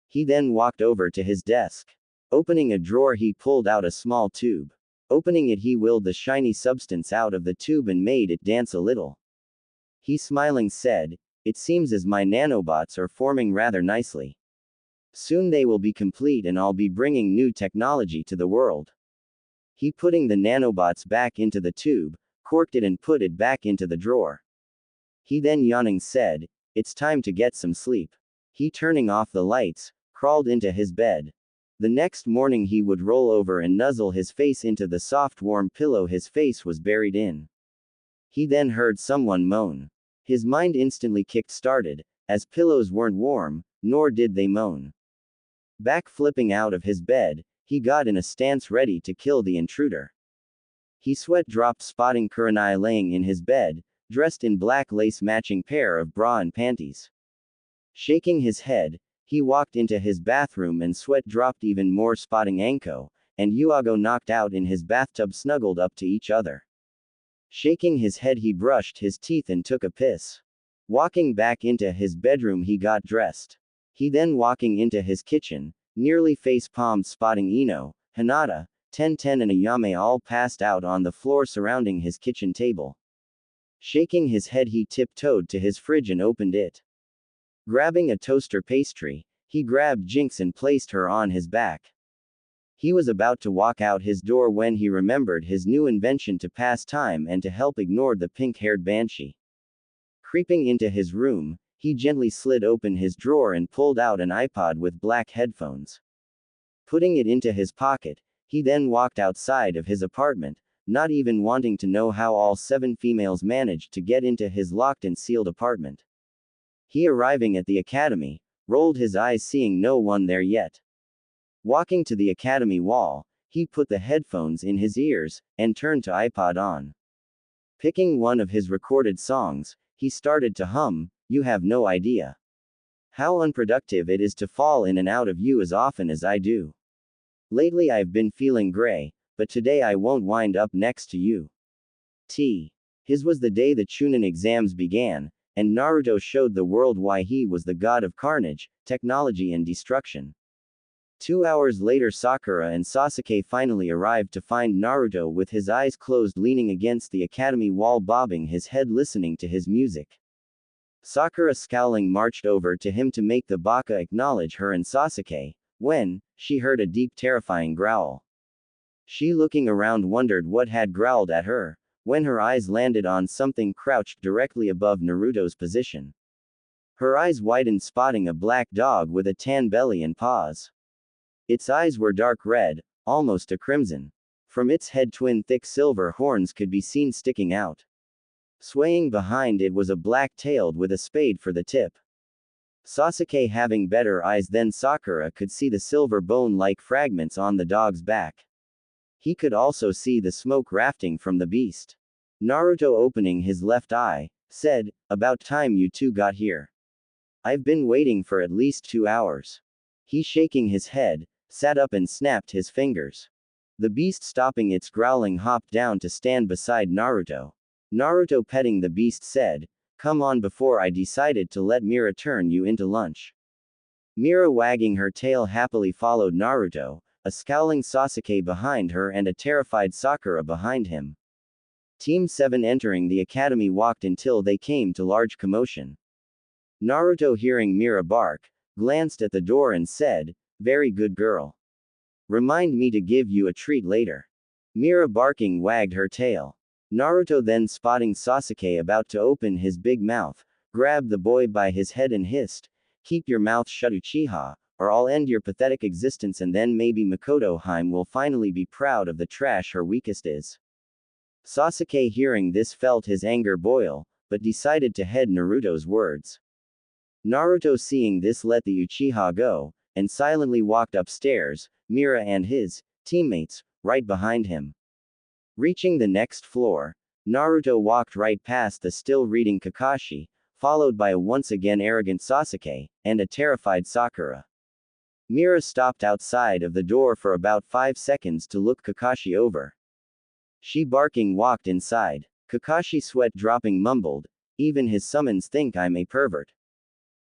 A: He then walked over to his desk. Opening a drawer he pulled out a small tube. Opening it he willed the shiny substance out of the tube and made it dance a little. He smiling said, it seems as my nanobots are forming rather nicely. Soon they will be complete and I'll be bringing new technology to the world. He putting the nanobots back into the tube, corked it and put it back into the drawer. He then yawning said, it's time to get some sleep. He turning off the lights, crawled into his bed. The next morning he would roll over and nuzzle his face into the soft warm pillow his face was buried in. He then heard someone moan. His mind instantly kick-started, as pillows weren't warm, nor did they moan. Back flipping out of his bed, he got in a stance ready to kill the intruder. He sweat dropped spotting Kurenai laying in his bed, dressed in black lace matching pair of bra and panties. Shaking his head, he walked into his bathroom and sweat dropped even more spotting Anko, and Yuago knocked out in his bathtub snuggled up to each other. Shaking his head he brushed his teeth and took a piss. Walking back into his bedroom he got dressed. He then walking into his kitchen, nearly face-palmed spotting Ino, Hinata, Ten and Ayame all passed out on the floor surrounding his kitchen table. Shaking his head he tiptoed to his fridge and opened it. Grabbing a toaster pastry, he grabbed Jinx and placed her on his back. He was about to walk out his door when he remembered his new invention to pass time and to help ignore the pink-haired banshee. Creeping into his room, he gently slid open his drawer and pulled out an iPod with black headphones. Putting it into his pocket, he then walked outside of his apartment, not even wanting to know how all 7 females managed to get into his locked and sealed apartment. He arriving at the academy, rolled his eyes seeing no one there yet. Walking to the academy wall, he put the headphones in his ears, and turned to iPod on. Picking one of his recorded songs, he started to hum, you have no idea how unproductive it is to fall in and out of you as often as I do. Lately I've been feeling gray, but today I won't wind up next to you. His was the day the Chunin exams began, and Naruto showed the world why he was the god of carnage, technology and destruction. 2 hours later Sakura and Sasuke finally arrived to find Naruto with his eyes closed leaning against the academy wall bobbing his head listening to his music. Sakura scowling marched over to him to make the baka acknowledge her and Sasuke, when she heard a deep terrifying growl. She looking around wondered what had growled at her, when her eyes landed on something crouched directly above Naruto's position. Her eyes widened, spotting a black dog with a tan belly and paws. Its eyes were dark red, almost a crimson. From its head, twin thick silver horns could be seen sticking out. Swaying behind it was a black-tailed with a spade for the tip. Sasuke, having better eyes than Sakura, could see the silver bone-like fragments on the dog's back. He could also see the smoke rafting from the beast. Naruto, opening his left eye, said, "About time you two got here. I've been waiting for at least 2 hours." He, shaking his head, sat up and snapped his fingers. The beast, stopping its growling, hopped down to stand beside Naruto. Naruto, petting the beast, said, "Come on before I decided to let Mira turn you into lunch." Mira, wagging her tail, happily followed Naruto, a scowling Sasuke behind her and a terrified Sakura behind him. Team 7 entering the academy walked until they came to large commotion. Naruto, hearing Mira bark, glanced at the door and said, "Very good girl. Remind me to give you a treat later." Mira, barking, wagged her tail. Naruto, then spotting Sasuke about to open his big mouth, grabbed the boy by his head and hissed, "Keep your mouth shut, Uchiha, or I'll end your pathetic existence, and then maybe Makoto Heim will finally be proud of the trash her weakest is." Sasuke, hearing this, felt his anger boil, but decided to heed Naruto's words. Naruto, seeing this, let the Uchiha go, and silently walked upstairs, Mira and his teammates right behind him. Reaching the next floor, Naruto walked right past the still reading Kakashi, followed by a once again arrogant Sasuke, and a terrified Sakura. Mira stopped outside of the door for about 5 seconds to look Kakashi over. She, barking, walked inside. Kakashi, sweat dropping, mumbled, "Even his summons think I'm a pervert."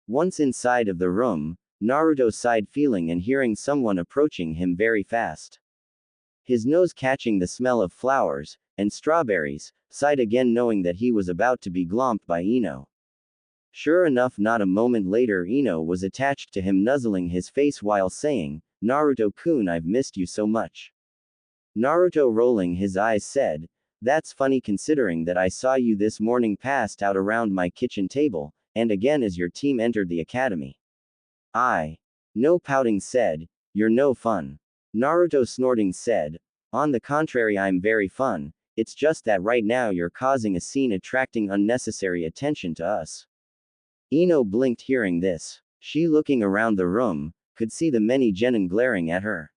A: Once inside of the room, Naruto sighed, feeling and hearing someone approaching him very fast. His nose catching the smell of flowers and strawberries, sighed again, knowing that he was about to be glomped by Ino. Sure enough, not a moment later, Ino was attached to him, nuzzling his face while saying, "Naruto-kun, I've missed you so much." Naruto, rolling his eyes, said, "That's funny considering that I saw you this morning passed out around my kitchen table, and again as your team entered the academy." No, pouting, said, "You're no fun." Naruto, snorting, said, "On the contrary, I'm very fun, it's just that right now you're causing a scene, attracting unnecessary attention to us." Ino blinked hearing this. She, looking around the room, could see the many genin glaring at her.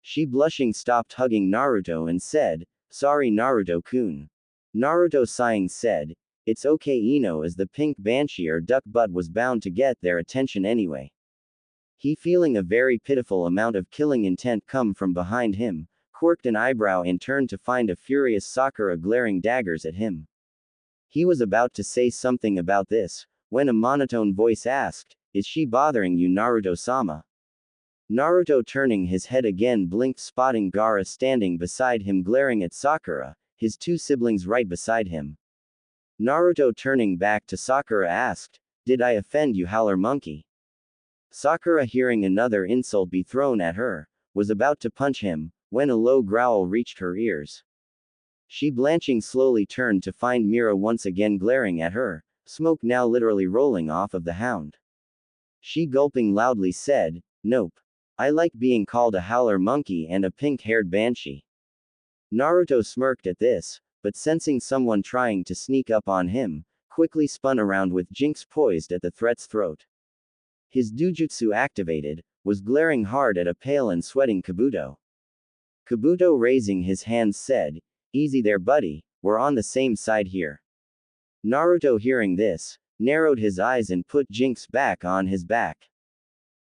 A: She, blushing, stopped hugging Naruto and said, "Sorry, Naruto-kun." Naruto, sighing, said, "It's okay, Ino, as the pink banshee or duck butt was bound to get their attention anyway." He, feeling a very pitiful amount of killing intent come from behind him, quirked an eyebrow and turned to find a furious Sakura glaring daggers at him. He was about to say something about this, when a monotone voice asked, "Is she bothering you, Naruto-sama?" Naruto, turning his head again, blinked, spotting Gaara standing beside him glaring at Sakura, his 2 siblings right beside him. Naruto, turning back to Sakura, asked, "Did I offend you, howler monkey?" Sakura, hearing another insult be thrown at her, was about to punch him, when a low growl reached her ears. She, blanching, slowly turned to find Mira once again glaring at her, smoke now literally rolling off of the hound. She, gulping loudly, said, "Nope. I like being called a howler monkey and a pink-haired banshee." Naruto smirked at this, but sensing someone trying to sneak up on him, quickly spun around with Jinx poised at the threat's throat. His Dujutsu activated, was glaring hard at a pale and sweating Kabuto. Kabuto, raising his hands, said, "Easy there, buddy, we're on the same side here." Naruto, hearing this, narrowed his eyes and put Jinx back on his back.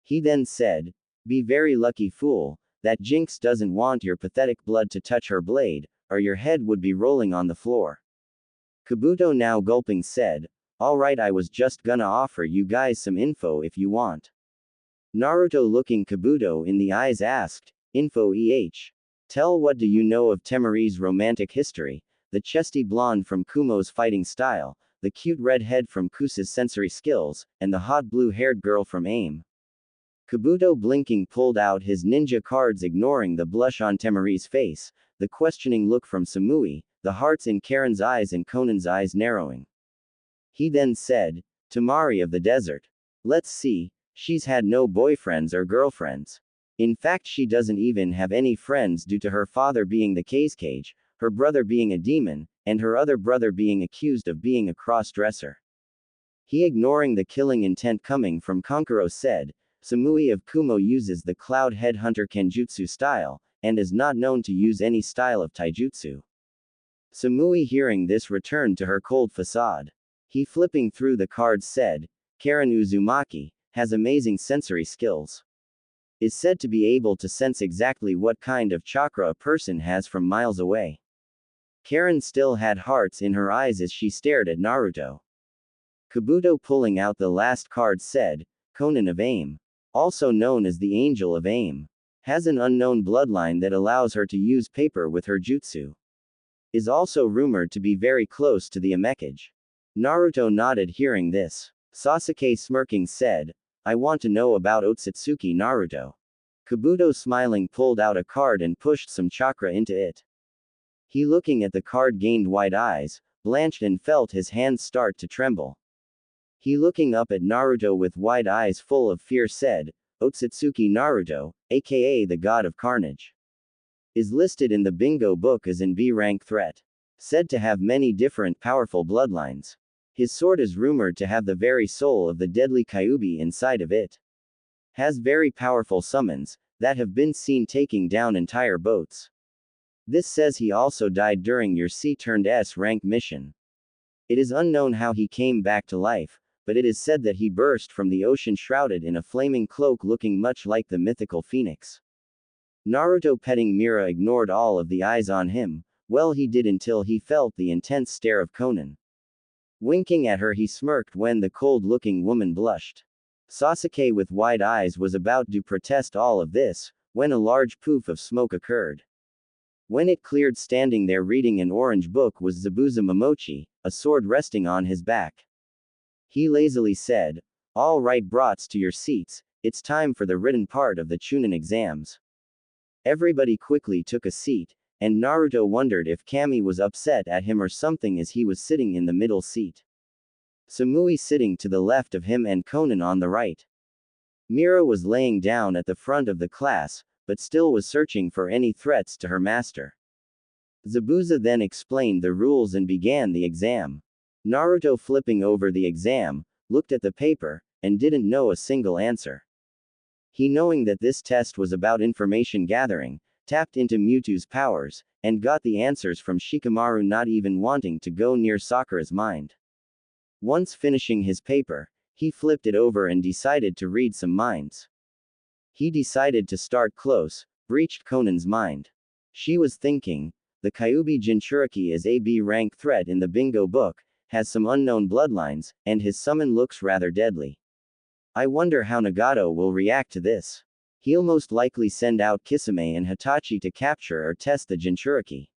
A: He then said, "Be very lucky, fool, that Jinx doesn't want your pathetic blood to touch her blade, or your head would be rolling on the floor." Kabuto, now gulping, said, "Alright, I was just gonna offer you guys some info if you want." Naruto, looking Kabuto in the eyes, asked, "Info eh? Tell, what do you know of Temari's romantic history, the chesty blonde from Kumo's fighting style, the cute red head from Kusa's sensory skills, and the hot blue-haired girl from AIM?" Kabuto, blinking, pulled out his ninja cards, ignoring the blush on Temari's face, the questioning look from Samui, the hearts in Karen's eyes and Conan's eyes narrowing. He then said, Tamari of the desert. Let's see, she's had no boyfriends or girlfriends. In fact, she doesn't even have any friends due to her father being the cage, her brother being a demon, and her other brother being accused of being a cross-dresser. He, ignoring the killing intent coming from Kankuro, said, Samui of Kumo uses the Cloud Headhunter Kenjutsu style, and is not known to use any style of taijutsu. Samui, hearing this, returned to her cold facade. He, flipping through the cards, said, Karen Uzumaki has amazing sensory skills. Is said to be able to sense exactly what kind of chakra a person has from miles away. Karen still had hearts in her eyes as she stared at Naruto. Kabuto, pulling out the last card, said, Conan of Aim, also known as the Angel of Aim, has an unknown bloodline that allows her to use paper with her jutsu. Is also rumored to be very close to the Amekage. Naruto nodded, hearing this. Sasuke, smirking, said, I want to know about Otsutsuki, Naruto. Kabuto, smiling, pulled out a card and pushed some chakra into it. He, looking at the card, gained wide eyes, blanched, and felt his hands start to tremble. He, looking up at Naruto with wide eyes full of fear, said, Otsutsuki Naruto, aka the God of Carnage, is listed in the bingo book as an B-rank threat. Said to have many different powerful bloodlines. His sword is rumored to have the very soul of the deadly Kyuubi inside of it. Has very powerful summons that have been seen taking down entire boats. This says he also died during your C-S rank mission. It is unknown how he came back to life, but it is said that he burst from the ocean shrouded in a flaming cloak looking much like the mythical phoenix. Naruto, petting Mira, ignored all of the eyes on him. Well, he did, until he felt the intense stare of Conan. Winking at her, he smirked when the cold-looking woman blushed. Sasuke, with wide eyes, was about to protest all of this, when a large poof of smoke occurred. When it cleared, standing there reading an orange book, was Zabuza Momochi, a sword resting on his back. He lazily said, All right, brats, to your seats, it's time for the written part of the Chunin exams. Everybody quickly took a seat, and Naruto wondered if Kami was upset at him or something, as he was sitting in the middle seat. Samui sitting to the left of him and Conan on the right. Mira was laying down at the front of the class, but still was searching for any threats to her master. Zabuza then explained the rules and began the exam. Naruto, flipping over the exam, looked at the paper, and didn't know a single answer. He, knowing that this test was about information gathering, tapped into Mewtwo's powers, and got the answers from Shikamaru, not even wanting to go near Sakura's mind. Once finishing his paper, he flipped it over and decided to read some minds. He decided to start close, breached Conan's mind. She was thinking, the Kyuubi Jinchuriki is a B-rank threat in the bingo book, has some unknown bloodlines, and his summon looks rather deadly. I wonder how Nagato will react to this. He'll most likely send out Kisame and Hitachi to capture or test the Jinchuriki.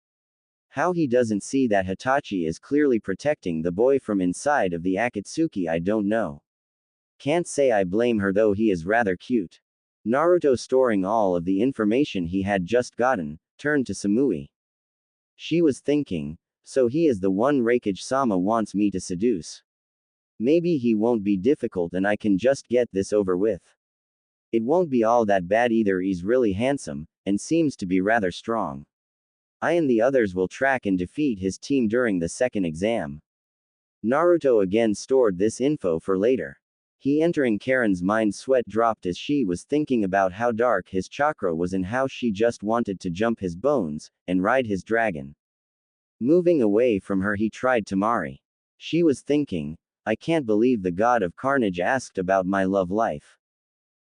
A: How he doesn't see that Hitachi is clearly protecting the boy from inside of the Akatsuki, I don't know. Can't say I blame her, though he is rather cute. Naruto, storing all of the information he had just gotten, turned to Samui. She was thinking, so he is the one Raikage-sama wants me to seduce. Maybe he won't be difficult and I can just get this over with. It won't be all that bad either, he's really handsome, and seems to be rather strong. I and the others will track and defeat his team during the second exam. Naruto again stored this info for later. He, entering Karen's mind, sweat dropped as she was thinking about how dark his chakra was and how she just wanted to jump his bones, and ride his dragon. Moving away from her, he tried Tamari. She was thinking, I can't believe the God of Carnage asked about my love life.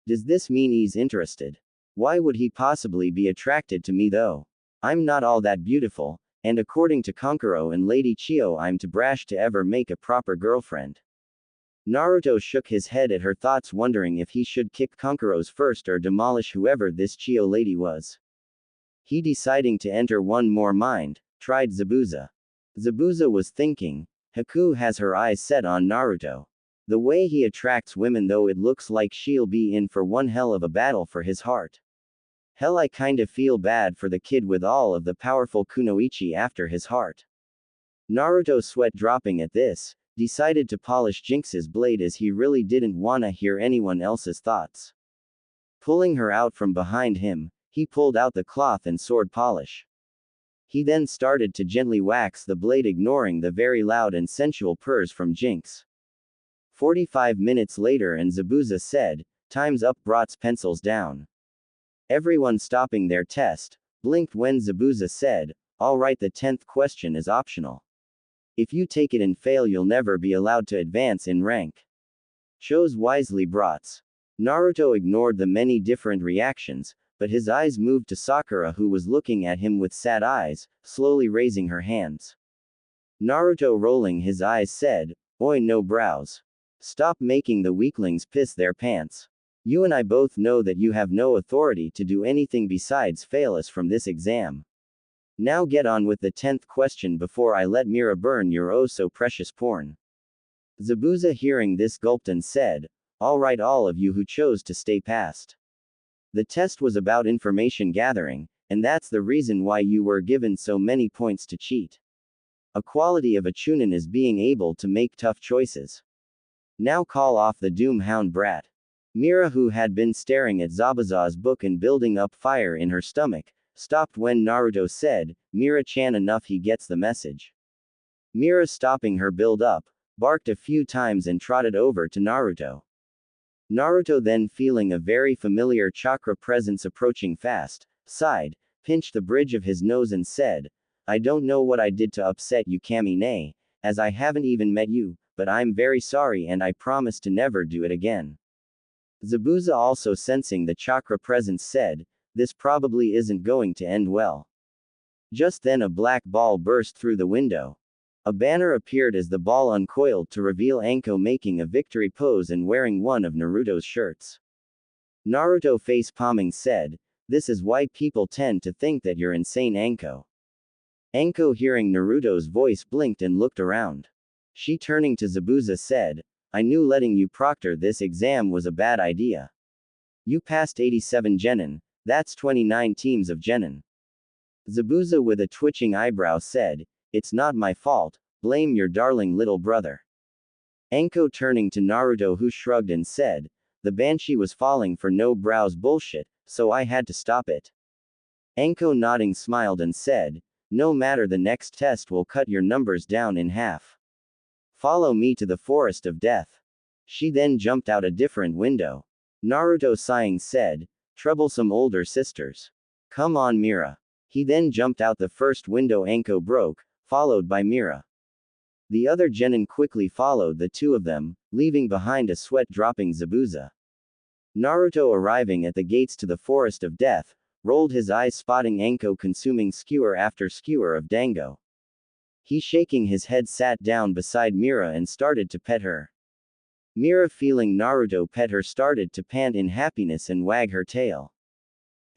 A: Does this mean he's interested? Why would he possibly be attracted to me though? I'm not all that beautiful, and according to Kankuro and Lady Chio, I'm too brash to ever make a proper girlfriend. Naruto shook his head at her thoughts, wondering if he should kick Kankuro's first or demolish whoever this Chio lady was. He, deciding to enter one more mind, tried Zabuza. Zabuza was thinking, Haku has her eyes set on Naruto. The way he attracts women though, it looks like she'll be in for one hell of a battle for his heart. Hell, I kinda feel bad for the kid with all of the powerful kunoichi after his heart. Naruto, sweat dropping at this, decided to polish Jinx's blade as he really didn't wanna hear anyone else's thoughts. Pulling her out from behind him, he pulled out the cloth and sword polish. He then started to gently wax the blade, ignoring the very loud and sensual purrs from Jinx. 45 minutes later, and Zabuza said, "Time's up." Brought pencils down. Everyone stopping their test blinked when Zabuza said, "Alright, the 10th question is optional. If you take it and fail, you'll never be allowed to advance in rank. Chose wisely." Brats. Naruto ignored the many different reactions, but his eyes moved to Sakura, who was looking at him with sad eyes, slowly raising her hands. Naruto, rolling his eyes, said, "Oi, no brows. Stop making the weaklings piss their pants. You and I both know that you have no authority to do anything besides fail us from this exam. Now get on with the 10th question before I let Mira burn your oh so precious porn." Zabuza, hearing this, gulped and said, "Alright, all of you who chose to stay past. The test was about information gathering, and that's the reason why you were given so many points to cheat. A quality of a chunin is being able to make tough choices. Now call off the doom hound brat." Mira, who had been staring at Zabuza's book and building up fire in her stomach, stopped when Naruto said, "Mira-chan, enough." He gets the message. Mira, stopping her build up, barked a few times and trotted over to Naruto. Naruto, then feeling a very familiar chakra presence approaching fast, sighed, pinched the bridge of his nose and said, "I don't know what I did to upset you, Kamine, as I haven't even met you, but I'm very sorry and I promise to never do it again." Zabuza, also sensing the chakra presence, said, "This probably isn't going to end well." Just then a black ball burst through the window. A banner appeared as the ball uncoiled to reveal Anko making a victory pose and wearing one of Naruto's shirts. Naruto, face palming, said, "This is why people tend to think that you're insane, Anko." Anko, hearing Naruto's voice, blinked and looked around. She, turning to Zabuza, said, "I knew letting you proctor this exam was a bad idea. You passed 87 genin, that's 29 teams of genin." Zabuza, with a twitching eyebrow, said, "It's not my fault, blame your darling little brother." Anko, turning to Naruto, who shrugged and said, "The banshee was falling for no brows bullshit, so I had to stop it." Anko, nodding, smiled and said, "No matter, the next test will cut your numbers down in half. Follow me to the forest of death." She then jumped out a different window. Naruto, sighing, said, "Troublesome older sisters. Come on, Mira." He then jumped out the first window Anko broke, followed by Mira. The other genin quickly followed the two of them, leaving behind a sweat-dropping Zabuza. Naruto, arriving at the gates to the forest of death, rolled his eyes, spotting Anko consuming skewer after skewer of dango. He, shaking his head, sat down beside Mira and started to pet her. Mira, feeling Naruto pet her, started to pant in happiness and wag her tail.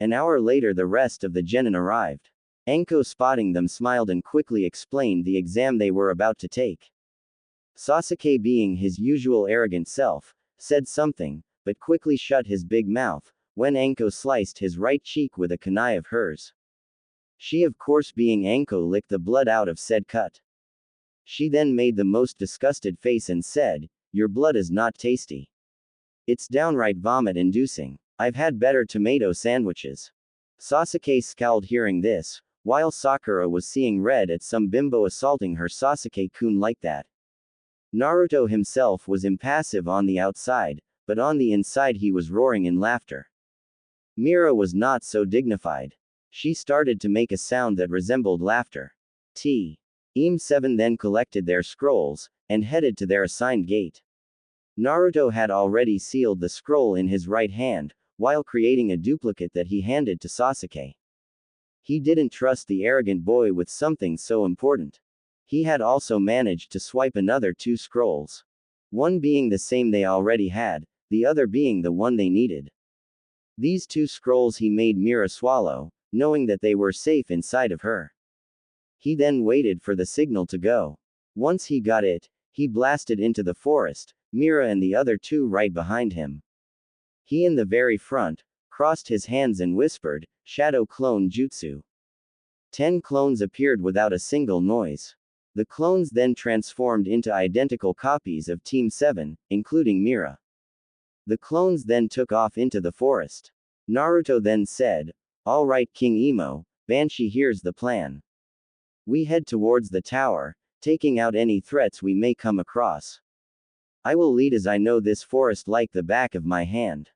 A: An hour later, the rest of the genin arrived. Anko, spotting them, smiled and quickly explained the exam they were about to take. Sasuke, being his usual arrogant self, said something, but quickly shut his big mouth, when Anko sliced his right cheek with a kunai of hers. She, of course being Anko, licked the blood out of said cut. She then made the most disgusted face and said, "Your blood is not tasty. It's downright vomit-inducing. I've had better tomato sandwiches." Sasuke scowled, hearing this, while Sakura was seeing red at some bimbo assaulting her Sasuke-kun like that. Naruto himself was impassive on the outside, but on the inside he was roaring in laughter. Mira was not so dignified. She started to make a sound that resembled laughter. Team 7 then collected their scrolls, and headed to their assigned gate. Naruto had already sealed the scroll in his right hand, while creating a duplicate that he handed to Sasuke. He didn't trust the arrogant boy with something so important. He had also managed to swipe another 2 scrolls. One being the same they already had, the other being the one they needed. These 2 scrolls he made Mira swallow, knowing that they were safe inside of her. He then waited for the signal to go. Once he got it, he blasted into the forest, Mira and the other 2 right behind him. He, in the very front, crossed his hands and whispered, "Shadow Clone Jutsu." 10 clones appeared without a single noise. The clones then transformed into identical copies of Team 7, including Mira. The clones then took off into the forest. Naruto then said, "All right, King Emo, Banshee, here's the plan. We head towards the tower, taking out any threats we may come across. I will lead as I know this forest like the back of my hand.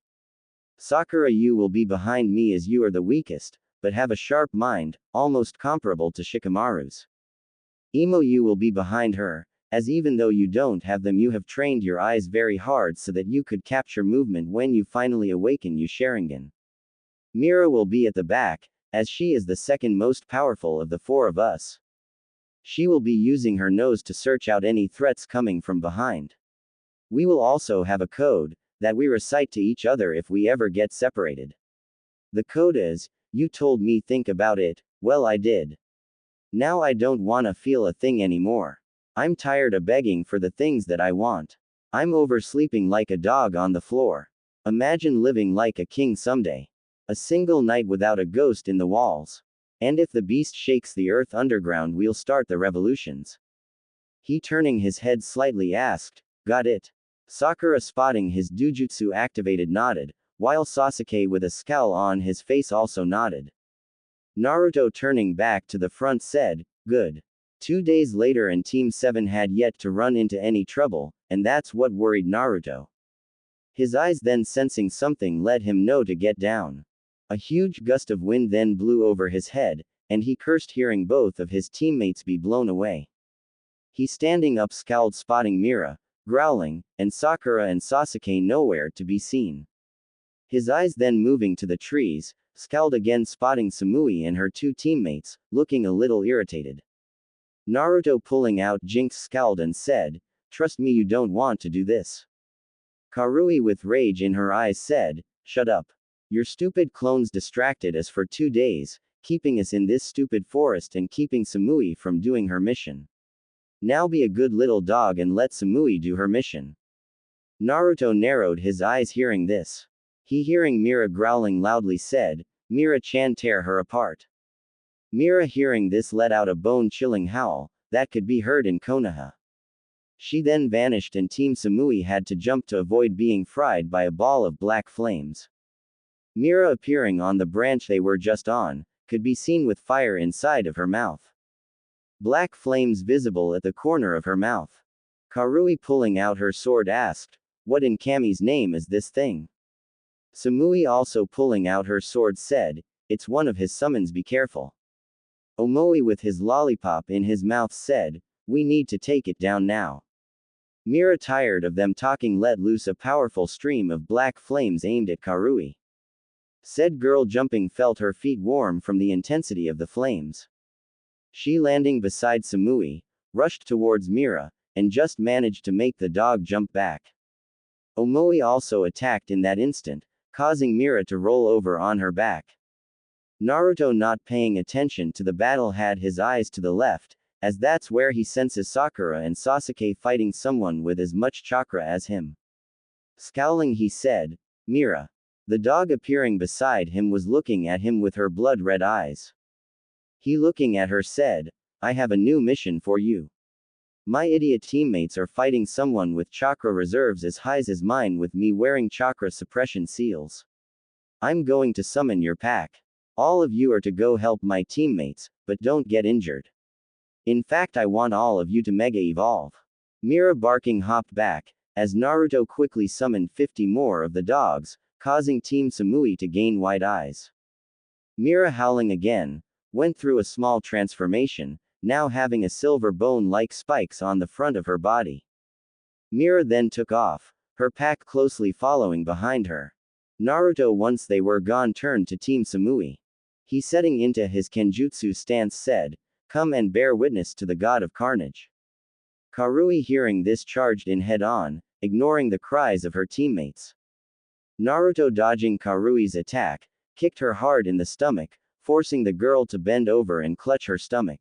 A: Sakura, you will be behind me as you are the weakest, but have a sharp mind, almost comparable to Shikamaru's. Emo, you will be behind her, as even though you don't have them, you have trained your eyes very hard so that you could capture movement when you finally awaken your Sharingan. Mira will be at the back, as she is the second most powerful of the four of us. She will be using her nose to search out any threats coming from behind. We will also have a code that we recite to each other if we ever get separated. The code is, you told me think about it, well I did. Now I don't wanna feel a thing anymore. I'm tired of begging for the things that I want. I'm oversleeping like a dog on the floor. Imagine living like a king someday. A single night without a ghost in the walls. And if the beast shakes the earth underground, we'll start the revolutions." He, turning his head slightly, asked, "Got it?" Sakura, spotting his Dujutsu activated, nodded, while Sasuke with a scowl on his face also nodded. Naruto, turning back to the front, said, "Good." 2 days later and Team 7 had yet to run into any trouble, and that's what worried Naruto. His eyes then sensing something let him know to get down. A huge gust of wind then blew over his head, and he cursed hearing both of his teammates be blown away. He, standing up, scowled, spotting Mira, growling, and Sakura and Sasuke nowhere to be seen. His eyes then moving to the trees, scowled again, spotting Samui and her 2 teammates, looking a little irritated. Naruto, pulling out Jinx, scowled and said, "Trust me, you don't want to do this." Karui, with rage in her eyes, said, "Shut up. Your stupid clones distracted us for 2 days, keeping us in this stupid forest and keeping Samui from doing her mission. Now be a good little dog and let Samui do her mission." Naruto narrowed his eyes hearing this. He, hearing Mira growling loudly, said, "Mira-chan, tear her apart." Mira, hearing this, let out a bone-chilling howl that could be heard in Konoha. She then vanished and Team Samui had to jump to avoid being fried by a ball of black flames. Mira, appearing on the branch they were just on, could be seen with fire inside of her mouth. Black flames visible at the corner of her mouth. Karui, pulling out her sword, asked, "What in Kami's name is this thing?" Samui, also pulling out her sword, said, "It's one of his summons, be careful." Omoi, with his lollipop in his mouth, said, "We need to take it down now." Mira, tired of them talking, let loose a powerful stream of black flames aimed at Karui. Said girl, jumping, felt her feet warm from the intensity of the flames. She, landing beside Samui, rushed towards Mira, and just managed to make the dog jump back. Omoi also attacked in that instant, causing Mira to roll over on her back. Naruto, not paying attention to the battle, had his eyes to the left, as that's where he senses Sakura and Sasuke fighting someone with as much chakra as him. Scowling, he said, "Mira." The dog, appearing beside him, was looking at him with her blood-red eyes. He, looking at her, said, "I have a new mission for you. My idiot teammates are fighting someone with chakra reserves as high as mine with me wearing chakra suppression seals. I'm going to summon your pack. All of you are to go help my teammates, but don't get injured. In fact, I want all of you to mega evolve." Mira, barking, hopped back, as Naruto quickly summoned 50 more of the dogs, causing Team Samui to gain wide eyes. Mira, howling again, went through a small transformation, now having a silver bone-like spikes on the front of her body. Mira then took off, her pack closely following behind her. Naruto, once they were gone, turned to Team Samui. He, setting into his Kenjutsu stance, said, "Come and bear witness to the god of carnage." Karui, hearing this, charged in head-on, ignoring the cries of her teammates. Naruto, dodging Karui's attack, kicked her hard in the stomach, forcing the girl to bend over and clutch her stomach.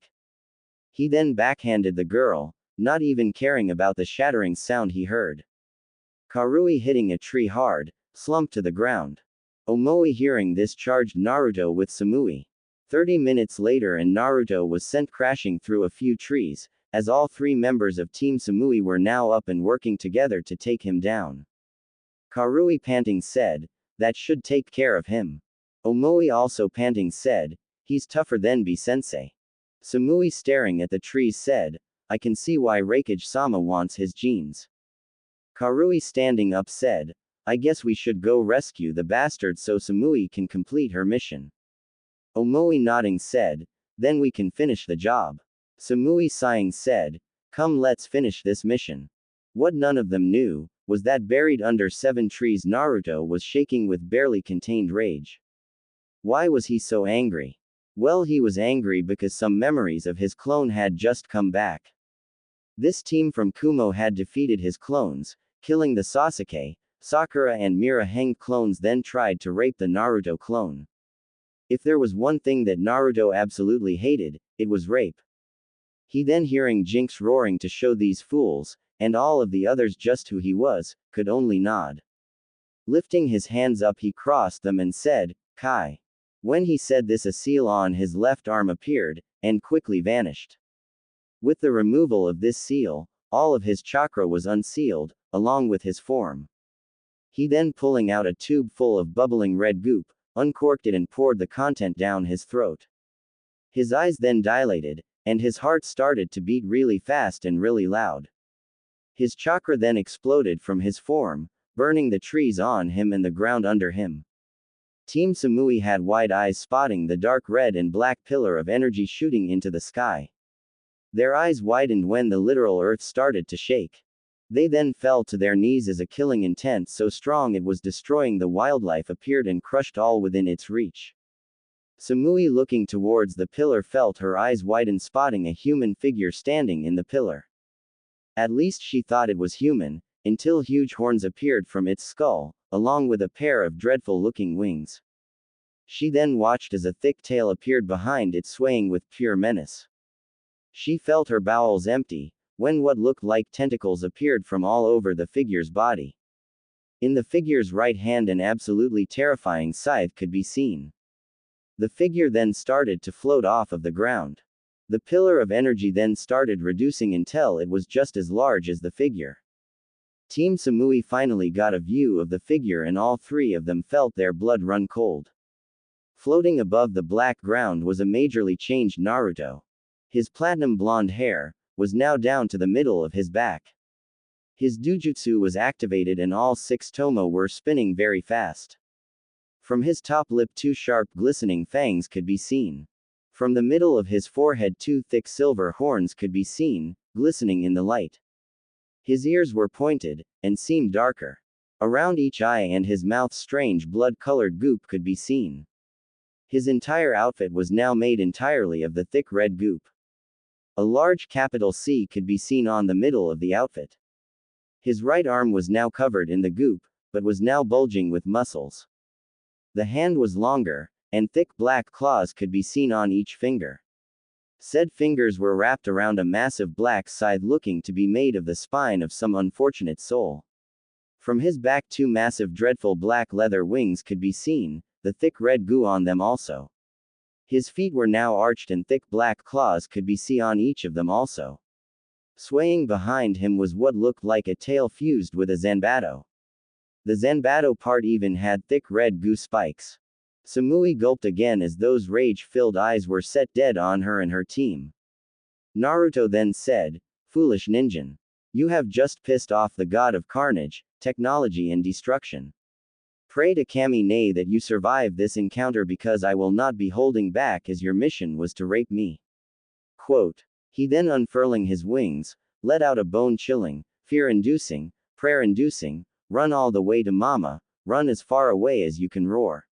A: He then backhanded the girl, not even caring about the shattering sound he heard. Karui, hitting a tree hard, slumped to the ground. Omoi, hearing this, charged Naruto with Samui. 30 minutes later and Naruto was sent crashing through a few trees, as all three members of Team Samui were now up and working together to take him down. Karui panting said, that should take care of him. Omoi also panting said, he's tougher than B-sensei. Samui staring at the trees said, I can see why Raikage-sama wants his genes. Karui standing up said, I guess we should go rescue the bastard so Samui can complete her mission. Omoi nodding said, then we can finish the job. Samui sighing said, come let's finish this mission. What none of them knew, was that buried under 7 trees Naruto was shaking with barely contained rage. Why was he so angry? Well, he was angry because some memories of his clone had just come back. This team from Kumo had defeated his clones, killing the Sasuke, Sakura and Mira-hanged clones, then tried to rape the Naruto clone. If there was one thing that Naruto absolutely hated, it was rape. He then, hearing Jinx roaring to show these fools, and all of the others just who he was, could only nod. Lifting his hands up he crossed them and said, Kai. When he said this a seal on his left arm appeared, and quickly vanished. With the removal of this seal, all of his chakra was unsealed, along with his form. He then, pulling out a tube full of bubbling red goop, uncorked it and poured the content down his throat. His eyes then dilated, and his heart started to beat really fast and really loud. His chakra then exploded from his form, burning the trees on him and the ground under him. Team Samui had wide eyes spotting the dark red and black pillar of energy shooting into the sky. Their eyes widened when the literal earth started to shake. They then fell to their knees as a killing intent so strong it was destroying the wildlife appeared and crushed all within its reach. Samui, looking towards the pillar, felt her eyes widen, spotting a human figure standing in the pillar. At least she thought it was human, until huge horns appeared from its skull, along with a pair of dreadful-looking wings. She then watched as a thick tail appeared behind it, swaying with pure menace. She felt her bowels empty, when what looked like tentacles appeared from all over the figure's body. In the figure's right hand an absolutely terrifying scythe could be seen. The figure then started to float off of the ground. The pillar of energy then started reducing until it was just as large as the figure. Team Samui finally got a view of the figure and all three of them felt their blood run cold. Floating above the black ground was a majorly changed Naruto. His platinum blonde hair was now down to the middle of his back. His dujutsu was activated and all 6 tomo were spinning very fast. From his top lip 2 sharp glistening fangs could be seen. From the middle of his forehead 2 thick silver horns could be seen, glistening in the light. His ears were pointed, and seemed darker. Around each eye and his mouth strange blood-colored goop could be seen. His entire outfit was now made entirely of the thick red goop. A large capital C could be seen on the middle of the outfit. His right arm was now covered in the goop, but was now bulging with muscles. The hand was longer, and thick black claws could be seen on each finger. Said fingers were wrapped around a massive black scythe looking to be made of the spine of some unfortunate soul. From his back 2 massive dreadful black leather wings could be seen, the thick red goo on them also. His feet were now arched and thick black claws could be seen on each of them also. Swaying behind him was what looked like a tail fused with a zanbato. The zanbato part even had thick red goo spikes. Samui gulped again as those rage-filled eyes were set dead on her and her team. Naruto then said, "Foolish ninja. You have just pissed off the god of carnage, technology and destruction. Pray to Kami Ne that you survive this encounter because I will not be holding back as your mission was to rape me." Quote. He then, unfurling his wings, let out a bone-chilling, fear-inducing, prayer-inducing, "Run all the way to mama, run as far away as you can roar."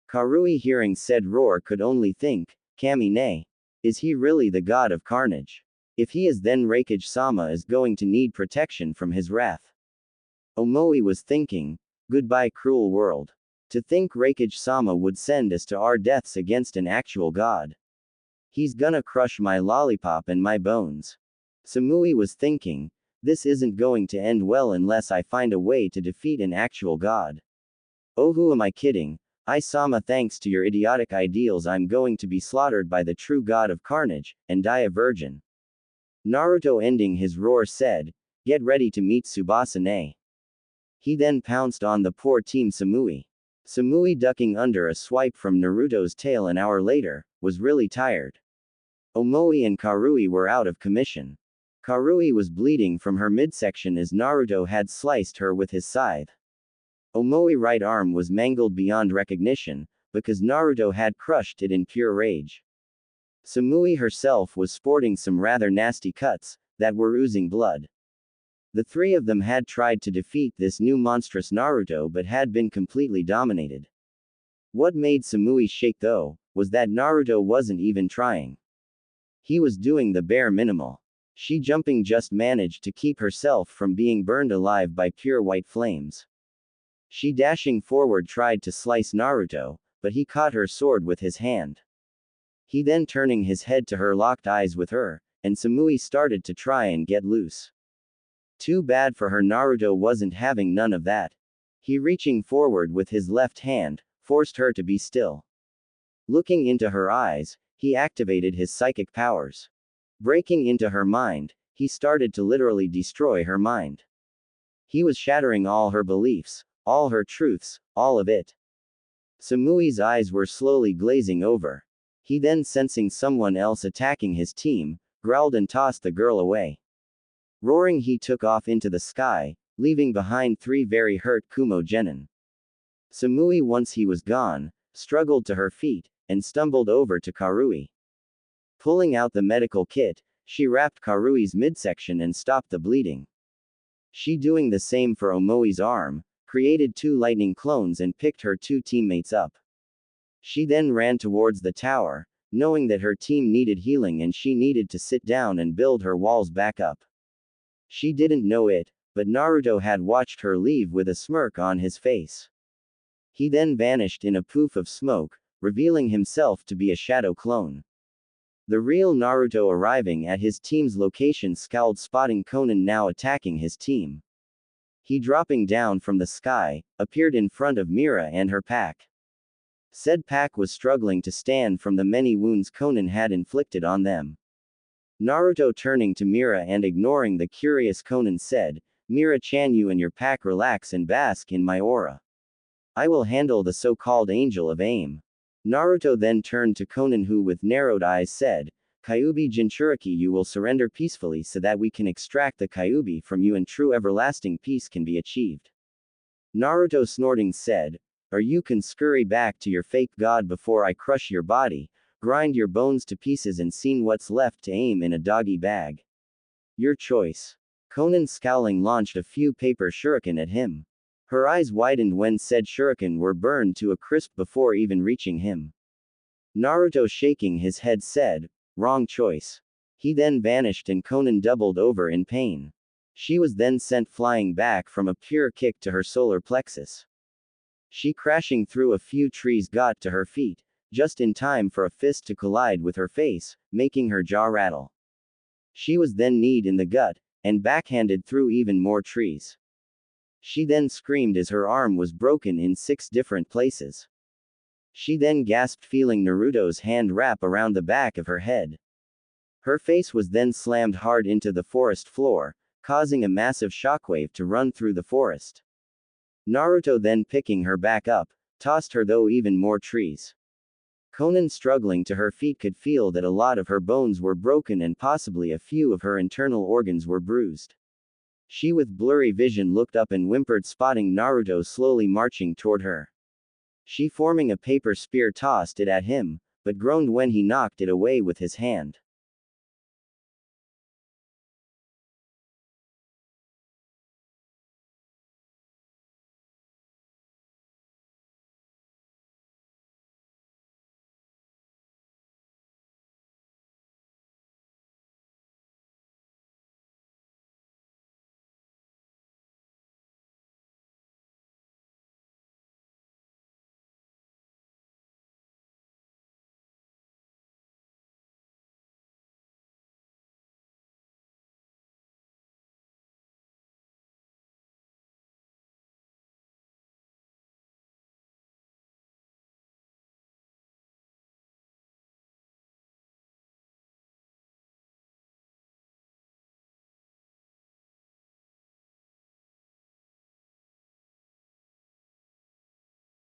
A: Karui, hearing said roar, could only think, Kami Ne. Is he really the god of carnage? If he is, then Raikage-sama is going to need protection from his wrath. Omoi was thinking, goodbye cruel world. To think Raikage-sama would send us to our deaths against an actual god. He's gonna crush my lollipop and my bones. Samui was thinking, this isn't going to end well unless I find a way to defeat an actual god. Oh, who am I kidding? I-sama, thanks to your idiotic ideals I'm going to be slaughtered by the true god of carnage, and die a virgin. Naruto, ending his roar, said, "Get ready to meet Tsubasa-ne." He then pounced on the poor team Samui. Samui, ducking under a swipe from Naruto's tail an hour later, was really tired. Omoi and Karui were out of commission. Karui was bleeding from her midsection as Naruto had sliced her with his scythe. Omoi's right arm was mangled beyond recognition, because Naruto had crushed it in pure rage. Samui herself was sporting some rather nasty cuts, that were oozing blood. The three of them had tried to defeat this new monstrous Naruto but had been completely dominated. What made Samui shake though, was that Naruto wasn't even trying. He was doing the bare minimal. She jumping just managed to keep herself from being burned alive by pure white flames. She dashing forward tried to slice Naruto, but he caught her sword with his hand. He then turning his head to her locked eyes with her, and Samui started to try and get loose. Too bad for her, Naruto wasn't having none of that. He reaching forward with his left hand, forced her to be still. Looking into her eyes, he activated his psychic powers. Breaking into her mind, he started to literally destroy her mind. He was shattering all her beliefs, all her truths, all of it. Samui's eyes were slowly glazing over. He then, sensing someone else attacking his team, growled and tossed the girl away. Roaring, he took off into the sky, leaving behind three very hurt Kumo genin. Samui, once he was gone, struggled to her feet, and stumbled over to Karui. Pulling out the medical kit, she wrapped Karui's midsection and stopped the bleeding. She doing the same for Omoi's arm, created two lightning clones and picked her two teammates up. She then ran towards the tower, knowing that her team needed healing and she needed to sit down and build her walls back up. She didn't know it, but Naruto had watched her leave with a smirk on his face. He then vanished in a poof of smoke, revealing himself to be a shadow clone. The real Naruto arriving at his team's location, scowled, spotting Konan now attacking his team. He, dropping down from the sky, appeared in front of Mira and her pack. Said pack was struggling to stand from the many wounds Konan had inflicted on them. Naruto, turning to Mira and ignoring the curious Konan, said, "Mira-chan, you and your pack relax and bask in my aura. I will handle the so-called Angel of Aim." Naruto then turned to Konan, who with narrowed eyes said, "Kyuubi Jinchuriki, you will surrender peacefully so that we can extract the Kyuubi from you and true everlasting peace can be achieved." Naruto, snorting, said, "Or you can scurry back to your fake god before I crush your body, grind your bones to pieces and see what's left to aim in a doggy bag. Your choice." Konan, scowling, launched a few paper shuriken at him. Her eyes widened when said shuriken were burned to a crisp before even reaching him. Naruto, shaking his head, said, "Wrong choice." He then vanished and Konan doubled over in pain. She was then sent flying back from a pure kick to her solar plexus. She, crashing through a few trees, got to her feet, just in time for a fist to collide with her face, making her jaw rattle. She was then kneed in the gut, and backhanded through even more trees. She then screamed as her arm was broken in 6 different places. She then gasped, feeling Naruto's hand wrap around the back of her head. Her face was then slammed hard into the forest floor, causing a massive shockwave to run through the forest. Naruto then, picking her back up, tossed her through even more trees. Konan, struggling to her feet, could feel that a lot of her bones were broken and possibly a few of her internal organs were bruised. She, with blurry vision, looked up and whimpered, spotting Naruto slowly marching toward her. She, forming a paper spear, tossed it at him, but groaned when he knocked it away with his hand.